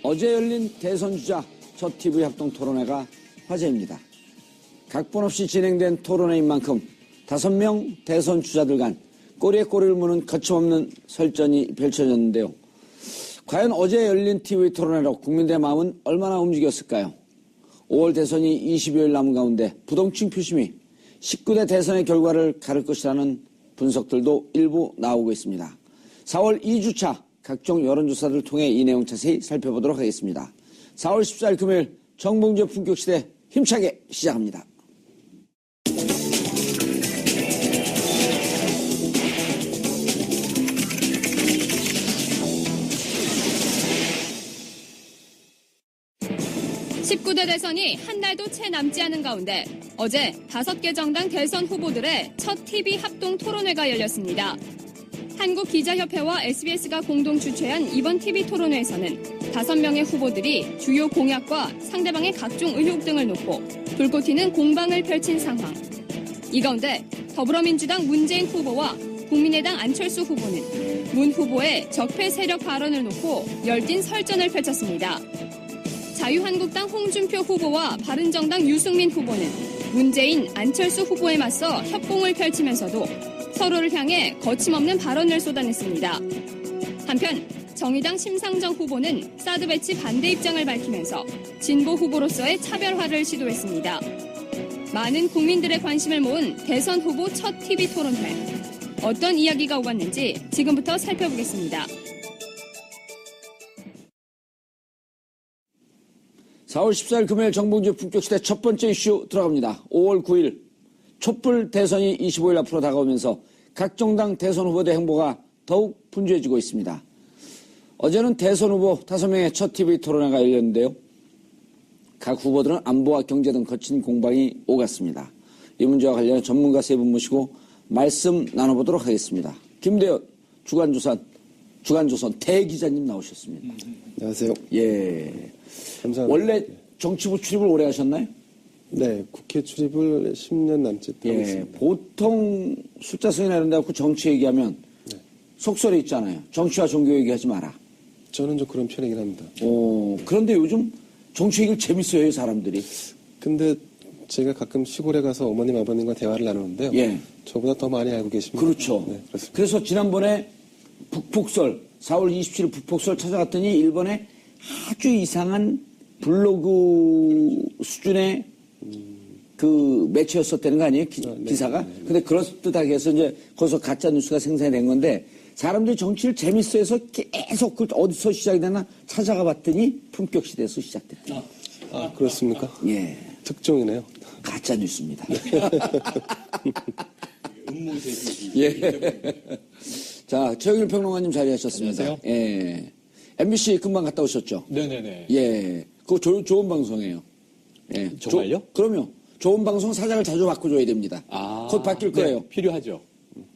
어제 열린 대선주자 첫 TV 합동 토론회가 화제입니다. 각본 없이 진행된 토론회인 만큼 5명 대선 주자들 간 꼬리에 꼬리를 무는 거침없는 설전이 펼쳐졌는데요. 과연 어제 열린 TV 토론회로 국민들의 마음은 얼마나 움직였을까요? 5월 대선이 20여일 남은 가운데 부동층 표심이 19대 대선의 결과를 가를 것이라는 분석들도 일부 나오고 있습니다. 4월 2주차 각종 여론조사를 통해 이 내용 자세히 살펴보도록 하겠습니다. 4월 14일 금요일 정봉주의 품격시대 힘차게 시작합니다. (19대) 대선이 한 달도 채 남지 않은 가운데 어제 5개 정당 대선 후보들의 첫 TV 합동 토론회가 열렸습니다. 한국기자협회와 SBS가 공동 주최한 이번 TV 토론회에서는 5명의 후보들이 주요 공약과 상대방의 각종 의혹 등을 놓고 불꽃 튀는 공방을 펼친 상황. 이 가운데 더불어민주당 문재인 후보와 국민의당 안철수 후보는 문 후보의 적폐 세력 발언을 놓고 열띤 설전을 펼쳤습니다. 자유한국당 홍준표 후보와 바른정당 유승민 후보는 문재인, 안철수 후보에 맞서 협공을 펼치면서도 서로를 향해 거침없는 발언을 쏟아냈습니다. 한편 정의당 심상정 후보는 사드 배치 반대 입장을 밝히면서 진보 후보로서의 차별화를 시도했습니다. 많은 국민들의 관심을 모은 대선 후보 첫 TV 토론회. 어떤 이야기가 오갔는지 지금부터 살펴보겠습니다. 4월 14일 금요일 정봉주의 품격시대 첫 번째 이슈 들어갑니다. 5월 9일 촛불 대선이 25일 앞으로 다가오면서 각 정당 대선 후보들의 행보가 더욱 분주해지고 있습니다. 어제는 대선 후보 5명의 첫 TV 토론회가 열렸는데요. 각 후보들은 안보와 경제 등 거친 공방이 오갔습니다. 이 문제와 관련해 전문가 3분 모시고 말씀 나눠보도록 하겠습니다. 김대현 주간조선 대기자님 나오셨습니다. 안녕하세요. 예. 감사합니다. 원래 정치부 출입을 오래 하셨나요? 네, 국회 출입을 10년 남짓 하고 있습니다. 보통 숫자 승이나 이런 데 갖고 정치 얘기하면 속설이 있잖아요. 정치와 종교 얘기하지 마라. 저는 좀 그런 편이긴 합니다. 그런데 요즘 정치 얘기를 재밌어요, 사람들이. 근데 제가 가끔 시골에 가서 어머님, 아버님과 대화를 나누는데요. 예. 저보다 더 많이 알고 계십니다. 그렇죠. 네, 그렇습니다. 그래서 지난번에 북폭설, 4월 27일 북폭설 찾아갔더니 일본에 아주 이상한 블로그 수준의 그 매체였었다는 거 아니에요? 기사가? 근데 그럴듯하게 해서 이제 거기서 가짜 뉴스가 생산이 된 건데 사람들이 정치를 재밌어해서 계속 어디서 시작이 되나 찾아가 봤더니 품격시대에서 시작됐대요. 그렇습니까? 예. 특종이네요. 가짜 뉴스입니다. 예. 자, 최영일 평론가님 자리하셨습니다. 안녕하세요. 예. MBC 금방 갔다 오셨죠? 네네네. 예. 그거 좋은 방송이에요. 예. 정말요? 그럼요. 좋은 방송 사장을 자주 바꿔줘야 됩니다. 곧 바뀔 거예요. 네, 필요하죠.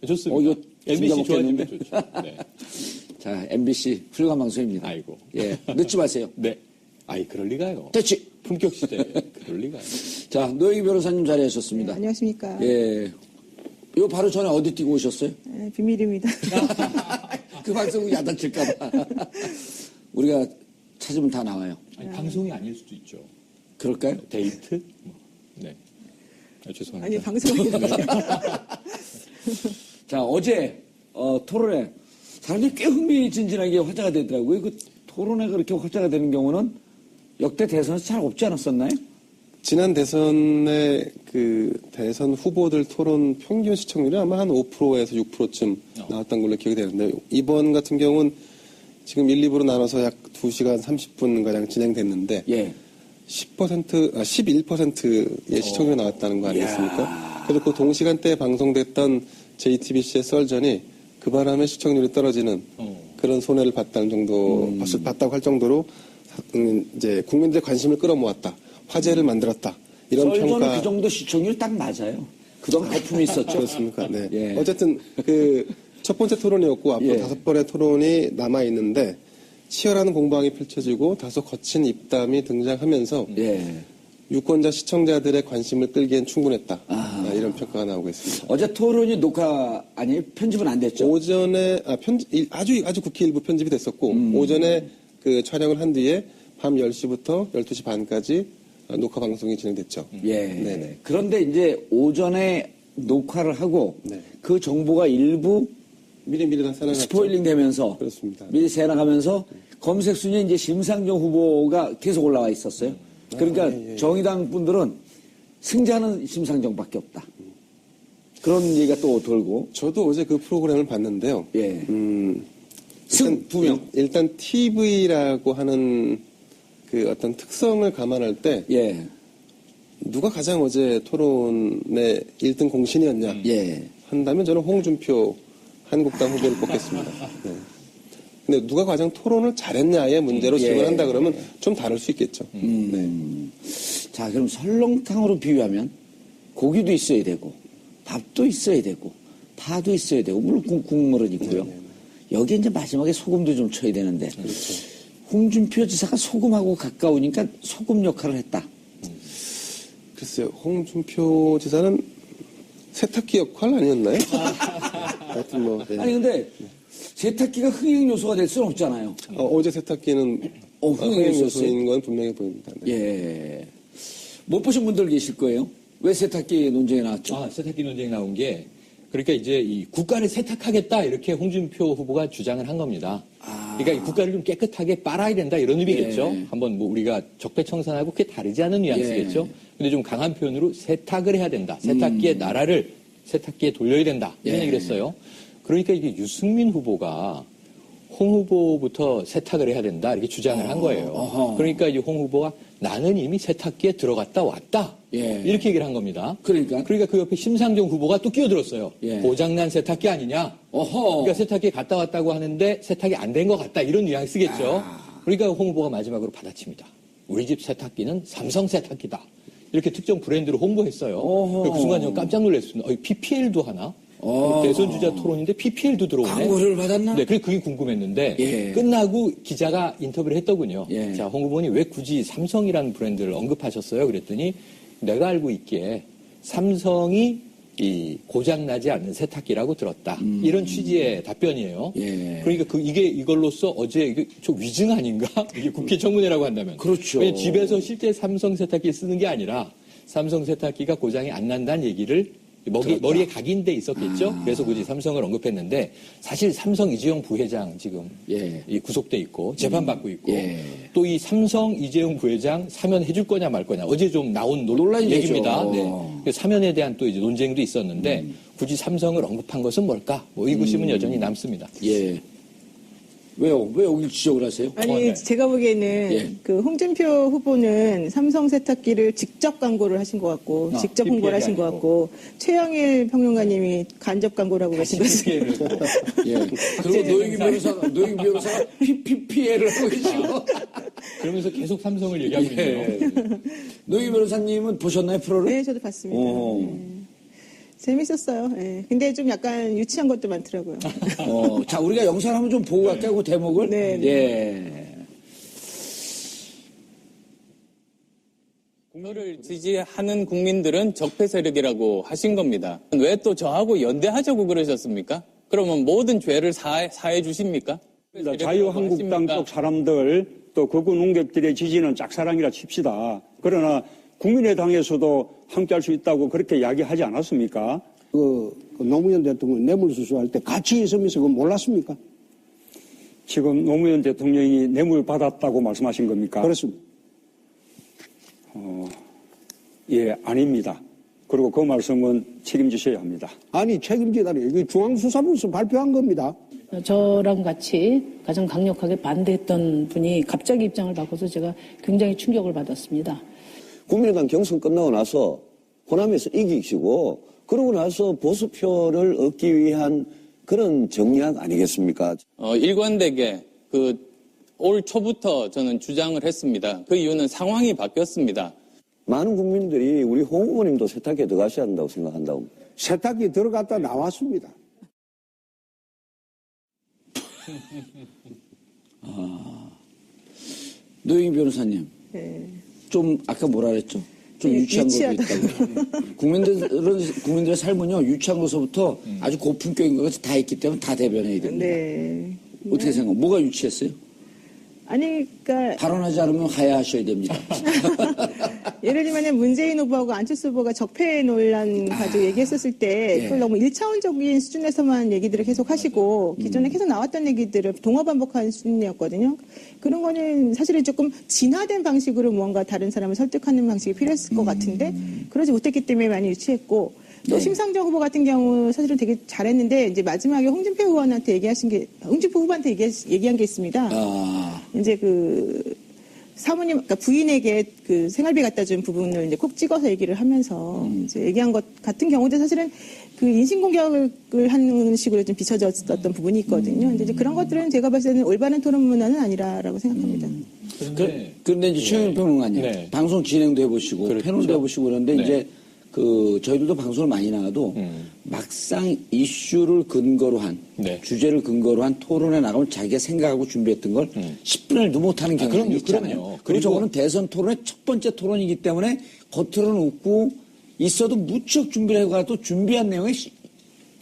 좋습니다. 이거 MBC 좋아지면 먹겠는데? 좋죠. 네. 자, MBC 훌륭한 방송입니다. 아이고. 예. 늦지 마세요. 네. 아이, 그럴 리가요. 됐지? 품격시대. 그럴 리가요. 자, 노영희 변호사님 자리하셨습니다. 네, 안녕하십니까. 예. 이거 바로 전에 어디 뛰고 오셨어요? 네, 비밀입니다. 그 방송 야단칠까봐. 우리가 찾으면 다 나와요. 아니, 방송이 아닐 수도 있죠. 그럴까요? 데이트? 네. 죄송합니다. 아니, 방송입니다. 자, 어제 토론회 사람들이 꽤 흥미진진하게 화제가 되더라고요. 그 토론회가 그렇게 화제가 되는 경우는 역대 대선에서 잘 없지 않았었나요? 지난 대선의 그 대선 후보들 토론 평균 시청률이 아마 한 5%에서 6%쯤 나왔던 걸로 기억이 되는데 이번 같은 경우는 지금 1, 2부로 나눠서 약 2시간 30분가량 진행됐는데 예. 11%의 시청률이 나왔다는 거 아니겠습니까? 그래서 그 동시간대에 방송됐던 JTBC의 썰전이 그 바람에 시청률이 떨어지는 그런 손해를 봤다는 정도, 봤다고 할 정도로 이제 국민들의 관심을 끌어모았다. 화제를 만들었다. 이런 썰전은 평가. 그 정도 시청률 딱 맞아요. 그동안 거품이 있었죠. 그렇습니까? 네. 예. 어쨌든 그 첫 번째 토론이었고 앞으로 예. 5번의 토론이 남아 있는데 치열한 공방이 펼쳐지고 다소 거친 입담이 등장하면서 예. 유권자 시청자들의 관심을 끌기엔 충분했다. 이런 평가가 나오고 있습니다. 어제 토론이 녹화 아니 편집은 안 됐죠? 오전에 아주 국회 일부 편집이 됐었고 오전에 그 촬영을 한 뒤에 밤 10시부터 12시 반까지 녹화 방송이 진행됐죠. 예. 네네. 그런데 이제 오전에 녹화를 하고 네. 그 정보가 일부 미리미리 다 써놔놨죠. 스포일링 되면서 그렇습니다. 미리 새 나가면서 검색 순위에 이제 심상정 후보가 계속 올라와 있었어요. 그러니까 정의당 분들은 승자는 심상정밖에 없다. 그런 얘기가 또 돌고. 저도 어제 그 프로그램을 봤는데요. 예. 일단, 두 명. 일단 TV라고 하는 그 어떤 특성을 감안할 때 예. 누가 가장 어제 토론의 1등 공신이었냐 예. 한다면 저는 홍준표 한국당 후보를 뽑겠습니다. 네. 근데 누가 가장 토론을 잘했냐의 문제로 예. 질문한다 그러면 좀 다를 수 있겠죠. 네. 자, 그럼 설렁탕으로 비유하면 고기도 있어야 되고 밥도 있어야 되고 파도 있어야 되고 물론 국물은 있고요. 여기에 이제 마지막에 소금도 좀 쳐야 되는데 홍준표 지사가 소금하고 가까우니까 소금 역할을 했다. 글쎄요, 홍준표 지사는 세탁기 역할 아니었나요? 하여튼 뭐. 네. 아니 근데 세탁기가 흥행 요소가 될 수는 없잖아요. 어제 세탁기는 흥행 요소인 건 분명해 보입니다. 네. 예. 못 보신 분들 계실 거예요. 왜 세탁기 논쟁이 나왔죠? 세탁기 논쟁이 나온 게 그러니까 이제 이 국가를 세탁하겠다 이렇게 홍준표 후보가 주장을 한 겁니다. 그러니까 이 국가를 좀 깨끗하게 빨아야 된다 이런 의미겠죠. 예. 한번 뭐 우리가 적폐청산하고 그게 다르지 않은 뉘앙스겠죠. 근데 좀 강한 표현으로 세탁을 해야 된다. 세탁기의 나라를 세탁기에 돌려야 된다. 이런 예. 얘기를 했어요. 그러니까 이게 유승민 후보가 홍 후보부터 세탁을 해야 된다 이렇게 주장을 한 거예요. 어허. 그러니까 이제 홍 후보가 나는 이미 세탁기에 들어갔다 왔다. 예. 이렇게 얘기를 한 겁니다. 그러니까 그 옆에 심상정 후보가 또 끼어들었어요. 예. 고장난 세탁기 아니냐? 어허. 그러니까 세탁기에 갔다 왔다고 하는데 세탁이 안 된 것 같다. 이런 뉘앙스겠죠. 그러니까 홍 후보가 마지막으로 받아칩니다. 우리 집 세탁기는 삼성 세탁기다. 이렇게 특정 브랜드로 홍보했어요. 어허. 그 순간 저는 깜짝 놀랐습니다. PPL도 하나? 대선 주자 토론인데 PPL도 들어오네. 광고를 받았나? 네, 그게 궁금했는데 예. 끝나고 기자가 인터뷰를 했더군요. 예. 자, 홍 후보님 왜 굳이 삼성이라는 브랜드를 언급하셨어요? 그랬더니 내가 알고 있기에 삼성이 이 고장나지 않는 세탁기라고 들었다. 이런 취지의 답변이에요. 예. 그러니까 이걸로써 어제 이게 저 위증 아닌가? 이게 국회 청문회라고 한다면. 그렇죠. 왜냐면 집에서 실제 삼성 세탁기 쓰는 게 아니라 삼성 세탁기가 고장이 안 난다는 얘기를 머리에 각인돼 있었겠죠. 그래서 굳이 삼성을 언급했는데 사실 삼성 이재용 부회장 지금 예. 이 구속돼 있고 재판받고 있고 예. 또 이 삼성 이재용 부회장 사면해줄 거냐 말 거냐 어제 좀 나온 논란이 얘기입니다. 되죠. 네. 그 사면에 대한 또 이제 논쟁도 있었는데 굳이 삼성을 언급한 것은 뭘까? 뭐 의구심은 여전히 남습니다. 예. 왜요? 왜 여기 지적을 하세요? 아니 네. 제가 보기에는 예. 그 홍준표 후보는 삼성 세탁기를 직접 광고를 하신 것 같고 직접 홍보를 하신 것 같고 최영일 평론가님이 간접 광고라고 하신 것을 예. 그리고 노영희 변호사가 PPPL을 하고 계시고. 그러면서 계속 삼성을 얘기하고 있네요. 예. 노영희 변호사님은 보셨나요, 프로를? 네 저도 봤습니다. 오. 네. 재밌었어요. 예. 근데 좀 약간 유치한 것도 많더라고요. 자, 우리가 영상 한번 좀 보고 갈까요, 그 대목을? 네, 예. 국민을 지지하는 국민들은 적폐 세력이라고 하신 겁니다. 왜 또 저하고 연대하자고 그러셨습니까? 그러면 모든 죄를 사해 주십니까? 자유한국당 쪽 사람들 또 극우 농객들의 지지는 짝사랑이라 칩시다. 그러나 국민의당에서도 함께할 수 있다고 그렇게 이야기하지 않았습니까? 노무현 대통령 뇌물수수할 때 같이 있으면서 그거 몰랐습니까? 지금 노무현 대통령이 뇌물 받았다고 말씀하신 겁니까? 그렇습니다. 예, 아닙니다. 그리고 그 말씀은 책임지셔야 합니다. 아니 책임지다니 이게 중앙수사부에서 발표한 겁니다. 저랑 같이 가장 강력하게 반대했던 분이 갑자기 입장을 바꿔서 제가 굉장히 충격을 받았습니다. 국민의당 경선 끝나고 나서 호남에서 이기시고 그러고 나서 보수표를 얻기 위한 그런 정략 아니겠습니까? 일관되게 올 초부터 저는 주장을 했습니다. 그 이유는 상황이 바뀌었습니다. 많은 국민들이 우리 홍 후보님도 세탁기에 들어가셔야 한다고 생각한다고. 세탁기 들어갔다 나왔습니다. 노영희 변호사님. 네. 좀, 아까 뭐라 그랬죠? 좀 유치한 것도 있다고. 국민들의 삶은요, 유치한 것부터 아주 고품격인 것까지 다 있기 때문에 다 대변해야 됩니다. 네. 어떻게 생각해요? 뭐가 유치했어요? 아니, 그러니까 발언하지 않으면 하야하셔야 됩니다. 예를 들면 문재인 후보하고 안철수 후보가 적폐 논란 가지고 얘기했었을 때 그걸 너무 1차원적인 수준에서만 얘기들을 계속 하시고 기존에 계속 나왔던 얘기들을 동어 반복하는 수준이었거든요. 그런 거는 사실은 조금 진화된 방식으로 무언가 다른 사람을 설득하는 방식이 필요했을 것 같은데 그러지 못했기 때문에 많이 유치했고 또 심상정 후보 같은 경우 사실은 되게 잘했는데 이제 마지막에 홍준표 의원한테 홍준표 후보한테 얘기한 게 있습니다. 이제 그 사모님, 그러니까 부인에게 그 생활비 갖다 준 부분을 이제 콕 찍어서 얘기를 하면서 이제 얘기한 것 같은 경우도 사실은 그 인신공격을 하는 식으로 좀 비춰졌었던 부분이 있거든요. 근데 이제 그런 것들은 제가 봤을 때는 올바른 토론 문화는 아니라고 생각합니다. 그런데 이제 최영일 평론가님, 네. 방송 진행도 해보시고, 그렇죠. 패널도 해보시고 그러는데 네. 이제 저희들도 방송을 많이 나가도 막상 이슈를 근거로 한, 네. 주제를 근거로 한 토론에 나가면 자기가 생각하고 준비했던 걸 10분의 1도 못하는 경우가 그럼요, 있잖아요. 그럼요. 그리고 저거는 대선 토론의 첫 번째 토론이기 때문에 겉으로는 웃고 있어도 무척 준비를 해가도 준비한 내용이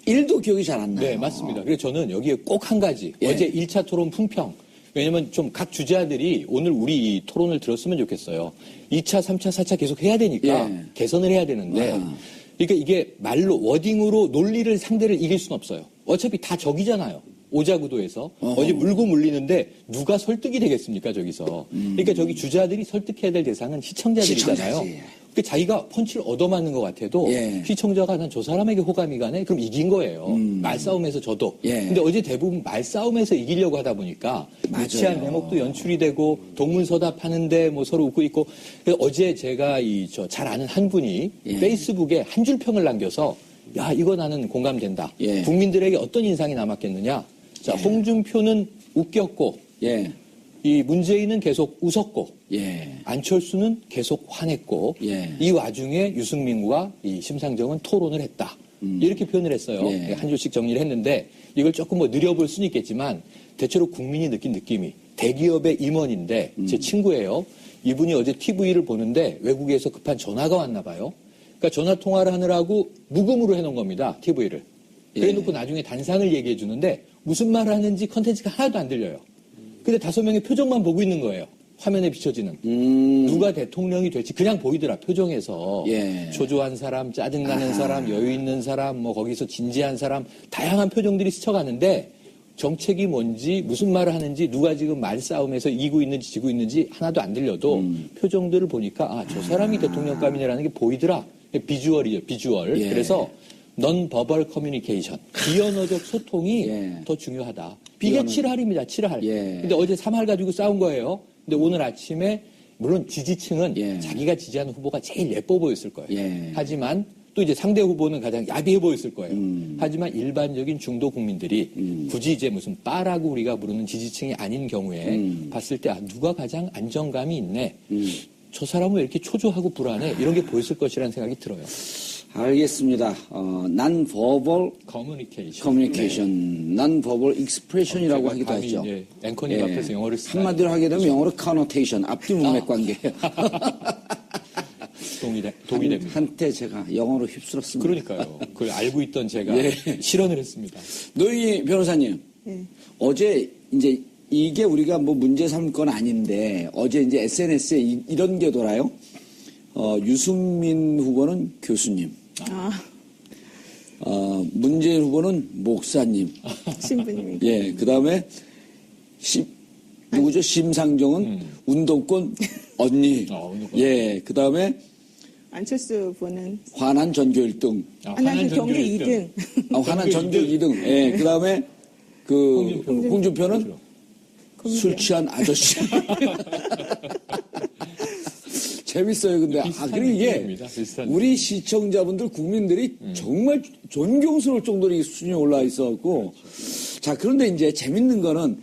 1도 기억이 잘 안 나요. 네, 맞습니다. 그래서 저는 여기에 꼭 한 가지. 예. 어제 1차 토론 풍평. 왜냐면 좀 각 주자들이 오늘 우리 이 토론을 들었으면 좋겠어요. 2차, 3차, 4차 계속 해야 되니까 예. 개선을 해야 되는데 그러니까 이게 말로 워딩으로 논리를 상대를 이길 수는 없어요. 어차피 다 적이잖아요. 오자구도에서 어제 물고 물리는데 누가 설득이 되겠습니까 저기서. 그러니까 저기 주자들이 설득해야 될 대상은 시청자들이잖아요. 시청자지. 그러니까 자기가 펀치를 얻어맞는 것 같아도 예. 시청자가 난 저 사람에게 호감이 가네? 그럼 이긴 거예요. 말싸움에서 져도. 예. 근데 어제 대부분 말싸움에서 이기려고 하다 보니까 맞아요. 유치한 대목도 연출이 되고 동문서답하는데 뭐 서로 웃고 있고. 그래서 어제 제가 잘 아는 한 분이 예. 페이스북에 한 줄 평을 남겨서 야 이거 나는 공감된다. 예. 국민들에게 어떤 인상이 남았겠느냐. 자 홍준표는 웃겼고 예. 이 문재인은 계속 웃었고 예. 안철수는 계속 화냈고 예. 이 와중에 유승민과 이 심상정은 토론을 했다. 이렇게 표현을 했어요. 예. 한 줄씩 정리를 했는데 이걸 조금 뭐 느려볼 수는 있겠지만 대체로 국민이 느낀 느낌이 대기업의 임원인데 제 친구예요. 이분이 어제 TV를 보는데 외국에서 급한 전화가 왔나 봐요. 그러니까 전화 통화를 하느라고 무음으로 해놓은 겁니다. TV를. 그래놓고 나중에 단상을 얘기해 주는데 무슨 말을 하는지 컨텐츠가 하나도 안 들려요. 근데 5명의 표정만 보고 있는 거예요. 화면에 비춰지는. 누가 대통령이 될지 그냥 보이더라, 표정에서. 예. 초조한 사람, 짜증나는 사람, 여유 있는 사람, 뭐 거기서 진지한 사람, 다양한 표정들이 스쳐가는데 정책이 뭔지, 무슨 말을 하는지, 누가 지금 말싸움에서 이기고 있는지 지고 있는지 하나도 안 들려도 표정들을 보니까 저 사람이 대통령감이네라는 게 보이더라. 비주얼이죠, 비주얼. 예. 그래서 non-verbal communication, 비언어적 소통이 예. 더 중요하다. 이게 7할입니다, 7할. 예. 근데 어제 3할 가지고 싸운 거예요. 근데 오늘 아침에 물론 지지층은 예. 자기가 지지하는 후보가 제일 예뻐 보였을 거예요. 예. 하지만 또 이제 상대 후보는 가장 야비해 보였을 거예요. 하지만 일반적인 중도 국민들이 굳이 이제 무슨 빠라고 우리가 부르는 지지층이 아닌 경우에 봤을 때 누가 가장 안정감이 있네. 저 사람은 왜 이렇게 초조하고 불안해? 이런 게 보였을 것이라는 생각이 들어요. 알겠습니다. non-verbal communication, non-verbal expression이라고 하기도 감히 하죠. 이제 앵커님 앞에서 영어를 쓰다니. 한마디로 하게 되면 영어로 connotation, 앞뒤 문맥 관계. 동의됩니다. 한때 제가 영어로 휩쓸었습니다. 그러니까요. 그걸 알고 있던 제가 예. 실언을 했습니다. 노희 변호사님, 예. 어제 이제 이게 우리가 뭐 문제 삼을 건 아닌데 어제 이제 SNS에 이런 게 돌아요. 유승민 후보는 교수님, 문재인 후보는 목사님, 신부님이. 예, 그 다음에 누구죠? 심상정은 운동권 언니, 운동권. 예, 그 다음에 안철수 후보는 화난 전교 1등, 하나는 경기 2등. 화난 전교 2등, 예, 그 다음에 홍준표는 술 취한 아저씨. 재밌어요, 근데. 그리고 이게 우리 시청자분들, 국민들이 정말 존경스러울 정도로 이 수준이 올라와 있어갖고. 자, 그런데 이제 재밌는 거는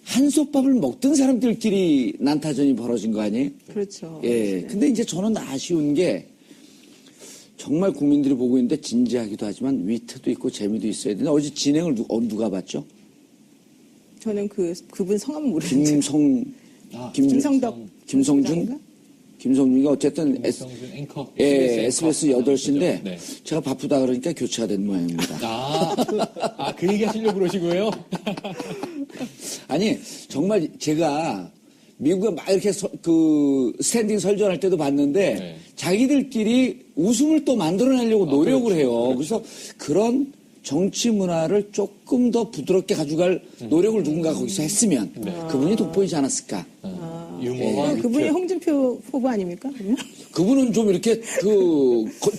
한솥밥을 먹던 사람들끼리 난타전이 벌어진 거 아니에요? 그렇죠. 예. 근데 이제 저는 아쉬운 게 정말 국민들이 보고 있는데 진지하기도 하지만 위트도 있고 재미도 있어야 되는데 어제 진행을 누가 봤죠? 저는 그분 성함은 모르는데. 김성덕, 김성준? 김성준이가 어쨌든 김성준 앵커. SBS 앵커. 8시인데 네. 제가 바쁘다 그러니까 교체가 된 모양입니다. 그 얘기 하시려고 그러시고요. 아니 정말 제가 미국에 막 이렇게 스탠딩 설전할 때도 봤는데 네. 자기들끼리 웃음을 또 만들어내려고 노력을 해요. 그래서 그런 정치 문화를 조금 더 부드럽게 가져갈 노력을 누군가 거기서 했으면 그분이 돋보이지 않았을까. 유머와 그분이 홍준표 후보 아닙니까? 그러면? 그분은 좀 이렇게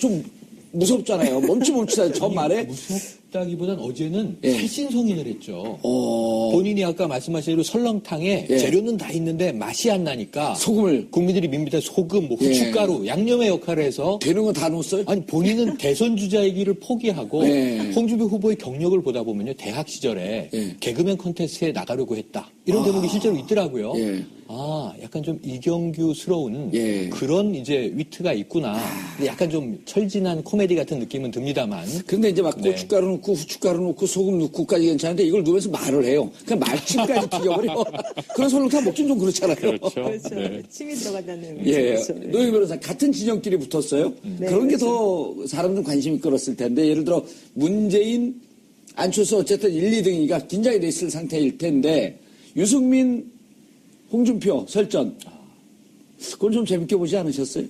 좀 무섭잖아요. 멈칫멈칫하죠. 저 말에. 무섭다기보단 어제는 예. 살신성인을 했죠. 본인이 아까 말씀하신 대로 설렁탕에 예. 재료는 다 있는데 맛이 안 나니까 소금을. 국민들이 밋밋한 소금, 뭐 후춧가루, 양념의 역할을 해서 되는 거 다 넣었어요? 아니 본인은 대선 주자이기를 포기하고 예. 홍준표 후보의 경력을 보다 보면요 대학 시절에 예. 개그맨 콘테스트에 나가려고 했다 이런 대목이 실제로 있더라고요. 예. 약간 좀 이경규스러운 예. 그런 이제 위트가 있구나. 근데 약간 좀 철진한 코미디 같은 느낌은 듭니다만. 근데 이제 막 네. 고춧가루 넣고 후춧가루 넣고 소금 넣고까지 괜찮은데 이걸 넣으면서 말을 해요. 그냥 말침까지 튀겨버려. 그런 설렁탕 먹긴 좀 그렇잖아요. 그렇죠. 네. 침이 들어간다는. 예. 그렇죠. 노영 변호사 같은 진영끼리 붙었어요. 네, 그런 게 그렇죠. 더 사람들 관심이 끌었을 텐데 예를 들어 문재인, 안철수 어쨌든 1, 2등이가 긴장이 돼 있을 상태일 텐데 유승민, 홍준표 설전 그건 좀 재밌게 보지 않으셨어요?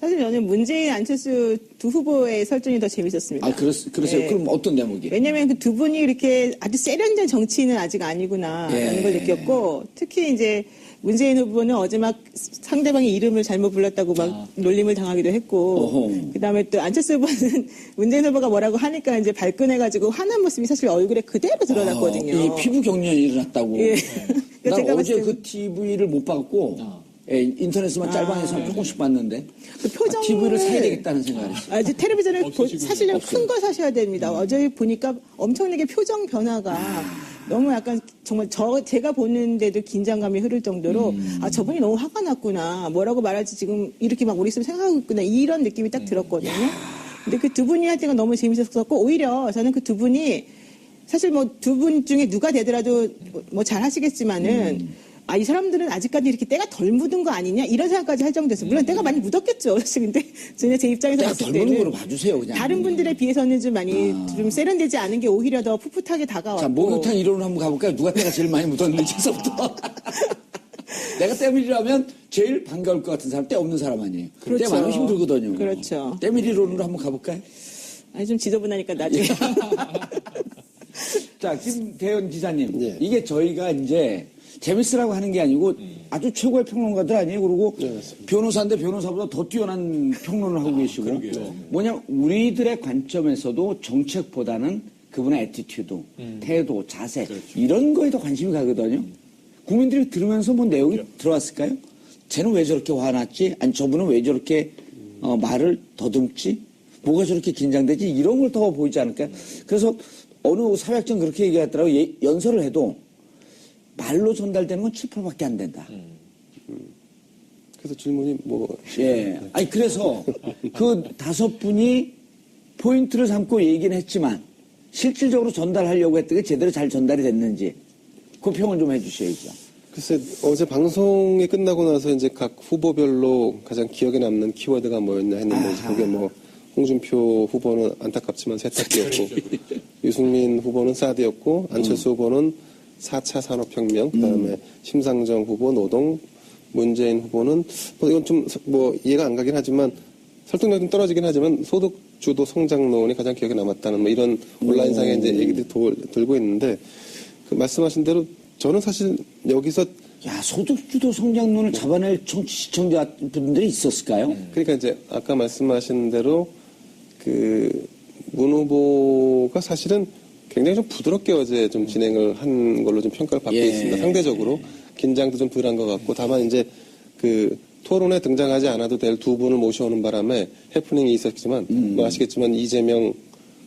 사실 저는 문재인, 안철수 두 후보의 설전이 더 재밌었습니다. 그러세요? 네. 그럼 어떤 대목이? 왜냐하면 그 두 분이 이렇게 아주 세련된 정치인은 아직 아니구나라는 예. 걸 느꼈고 특히 이제 문재인 후보는 어제 막 상대방의 이름을 잘못 불렀다고 막 놀림을 당하기도 했고 어허. 그다음에 또 안철수 후보는 문재인 후보가 뭐라고 하니까 이제 발끈해가지고 화난 모습이 사실 얼굴에 그대로 드러났거든요. 이 피부 경련이 일어났다고. 예. 난 제가 어제 봤을 때 그 TV를 못 봤고 인터넷에만 짤방에서 조금씩 봤는데 그 표정을 TV를 사야 되겠다는 생각을 했어요. 아주 텔레비전을 없으시군요. 사시려면 큰 거 사셔야 됩니다. 어제 보니까 엄청나게 표정 변화가 너무 약간 정말 제가 보는데도 긴장감이 흐를 정도로 저분이 너무 화가 났구나. 뭐라고 말할지 지금 이렇게 막 머릿속에 생각하고 있구나. 이런 느낌이 딱 들었거든요. 근데 그 두 분이 할 때가 너무 재밌었고 오히려 저는 그 두 분이 사실 뭐 두 분 중에 누가 되더라도 뭐 잘 하시겠지만은 이 사람들은 아직까지 이렇게 때가 덜 묻은 거 아니냐 이런 생각까지 할 정도였어요. 물론 때가 많이 묻었겠죠. 사실 근데 제 입장에서 때가 봤을 덜 묻는 때는 거로 봐주세요, 그냥. 다른 분들에 비해서는 좀 많이 좀 세련되지 않은 게 오히려 더 풋풋하게 다가왔고. 자, 목욕탕 이론을 한번 가볼까요? 누가 때가 제일 많이 묻었는지서부터. 내가 때밀이라면 제일 반가울 것 같은 사람, 때 없는 사람 아니에요. 그렇죠. 때 많으면 힘들거든요. 그렇죠. 때밀이론으로 한번 가볼까요? 아니 좀 지저분하니까 나중에. 자, 김대현 기자님. 예. 이게 저희가 이제 재밌으라고 하는 게 아니고 아주 최고의 평론가들 아니에요. 그리고 변호사인데 변호사보다 더 뛰어난 평론을 하고 계시고. 뭐냐, 우리들의 관점에서도 정책보다는 그분의 애티튜드, 태도, 자세, 이런 거에 더 관심이 가거든요. 국민들이 들으면서 뭐 내용이 들어왔을까요? 쟤는 왜 저렇게 화났지? 아니, 저분은 왜 저렇게 말을 더듬지? 뭐가 저렇게 긴장되지? 이런 걸 더 보이지 않을까요? 그래서 어느 사회학자는 그렇게 얘기하더라고요. 연설을 해도 말로 전달되는 건 7%밖에 안 된다. 그래서 질문이 뭐. 예. 아니, 그래서 그 5분이 포인트를 삼고 얘기는 했지만 실질적으로 전달하려고 했던 게 제대로 잘 전달이 됐는지 그 평을 좀 해주셔야죠. 글쎄, 어제 방송이 끝나고 나서 이제 각 후보별로 가장 기억에 남는 키워드가 뭐였냐 했는데, 그게 뭐, 홍준표 후보는 안타깝지만 세탁기였고, 유승민 후보는 사드였고, 안철수 후보는 4차 산업혁명, 그 다음에 심상정 후보 노동, 문재인 후보는, 뭐 이건 좀 뭐 이해가 안 가긴 하지만, 설득력이 좀 떨어지긴 하지만, 소득주도 성장론이 가장 기억에 남았다는 뭐 이런 온라인상에 이제 얘기들이 돌고 있는데, 그 말씀하신 대로 저는 사실 여기서 야, 소득주도 성장론을 잡아낼 시청자분들이 있었을까요? 그러니까 이제 아까 말씀하신 대로 그 문 후보가 사실은 굉장히 좀 부드럽게 어제 좀 진행을 한 걸로 좀 평가를 받고 있습니다. 상대적으로 긴장도 좀 덜한 것 같고 다만 이제 그 토론에 등장하지 않아도 될 두 분을 모셔오는 바람에 해프닝이 있었지만 뭐 아시겠지만 이재명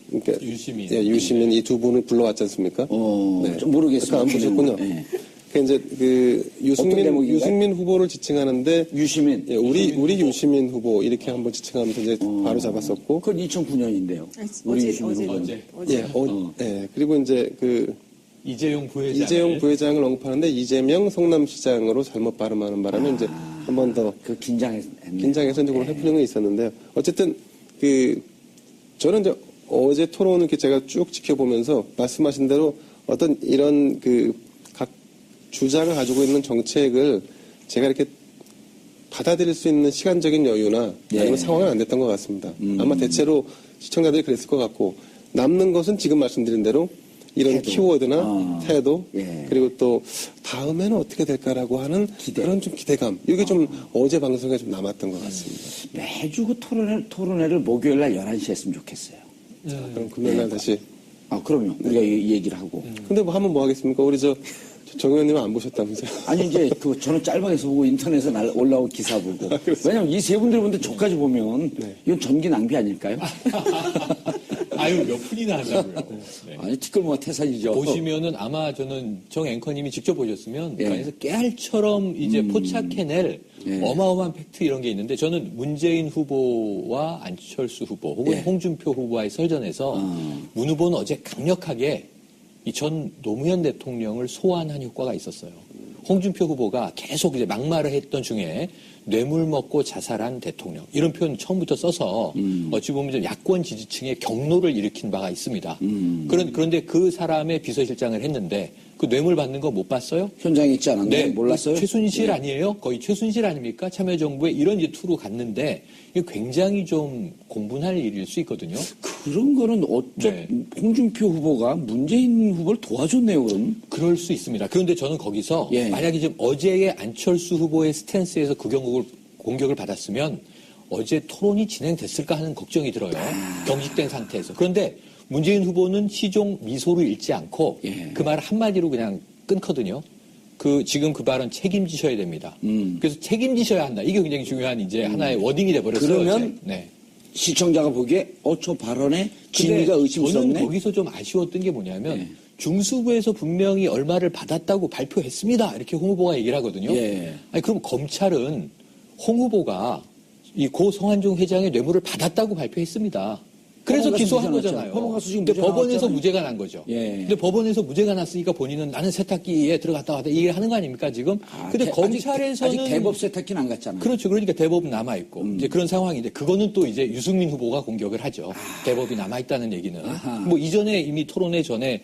그러니까 유시민 이 두 분을 불러왔지 않습니까? 좀 모르겠어요. 안 보셨군요. 네. 그 이제 그 유승민 후보를 지칭하는데 유시민, 예, 우리 유시민 후보 이렇게 한번 지칭하면서 이제 바로 잡았었고. 그건 2009년인데요. 우리 유시민 후보는. 예, 그리고 이제 그 이재용 부회장을 언급하는데 이재명 성남시장으로 잘못 발음하는 바람에 이제 한 번 더 긴장해서 이제 그걸 해보는 게 있었는데요. 어쨌든 저는 이제 어제 토론을 이렇게 제가 쭉 지켜보면서 말씀하신 대로 어떤 이런 각 주자가 가지고 있는 정책을 제가 이렇게 받아들일 수 있는 시간적인 여유나 아니면 상황은 안 됐던 것 같습니다. 아마 대체로 시청자들이 그랬을 것 같고 남는 것은 지금 말씀드린 대로 이런 키워드나 태도 그리고 또 다음에는 어떻게 될까라고 하는 그런 좀 기대감 이게 좀 어제 방송에 좀 남았던 것 같습니다. 매주 그 토론회를 목요일 날 11시에 했으면 좋겠어요. 그럼 금요일 날 다시. 그럼요. 우리가 이 얘기를 하고. 근데 뭐 하면 뭐 하겠습니까? 우리 정 의원님은 안 보셨다면서요? 아니, 이제 저는 짤방에서 보고 인터넷에 올라온 기사 보고. 왜냐면 이 세 분들 보는데 저까지 보면 이건 전기 낭비 아닐까요? 아유, 몇 분이나 하자고요. 네. 아니, 티끌모아 태산이죠. 보시면은 아마 저는 정 앵커님이 직접 보셨으면 그 안에서 깨알처럼 이제 포착해낼 어마어마한 팩트 이런 게 있는데 저는 문재인 후보와 안철수 후보 혹은 홍준표 후보와의 설전에서 문 후보는 어제 강력하게 이 전 노무현 대통령을 소환한 효과가 있었어요. 홍준표 후보가 계속 이제 막말을 했던 중에 뇌물 먹고 자살한 대통령 이런 표현 처음부터 써서 어찌 보면 좀 야권 지지층의 경로를 일으킨 바가 있습니다. 그런데 그 사람의 비서실장을 했는데 그 뇌물 받는 거 못 봤어요? 현장에 있지 않았나요? 네, 몰랐어요? 최순실 아니에요? 거의 최순실 아닙니까? 참여정부에 이런 이제 투로 갔는데 이게 굉장히 좀 공분할 일일 수 있거든요. 그런 거는 홍준표 후보가 문재인 후보를 도와줬네요, 그럼? 그럴 수 있습니다. 그런데 저는 거기서 만약에 지금 어제의 안철수 후보의 스탠스에서 그 공격을 받았으면 어제 토론이 진행됐을까 하는 걱정이 들어요. 경직된 상태에서. 그런데 문재인 후보는 시종 미소를 잃지 않고 그 말을 한마디로 그냥 끊거든요. 지금 그 발언 책임지셔야 됩니다. 그래서 책임지셔야 한다. 이게 굉장히 중요한 이제 하나의 워딩이 돼버렸어요. 그러면 시청자가 보기에 저 발언에 진위가 의심스럽네. 저는 거기서 좀 아쉬웠던 게 뭐냐면 중수부에서 분명히 얼마를 받았다고 발표했습니다. 이렇게 홍 후보가 얘기를 하거든요. 아니 그럼 검찰은 홍 후보가 이 고 성한종 회장의 뇌물을 받았다고 발표했습니다. 그래서 기소한 거잖아요. 근데 법원에서 무죄가 난 거죠. 근데 법원에서 무죄가 났으니까 본인은 나는 세탁기에 들어갔다 왔다 얘기를 하는 거 아닙니까 지금? 근데 검찰에서는 아직 대법 세탁기는 안 갔잖아요. 그렇죠. 그러니까 대법은 남아 있고 이제 그런 상황인데 그거는 또 이제 유승민 후보가 공격을 하죠. 대법이 남아 있다는 얘기는. 뭐 이전에 이미 토론회 전에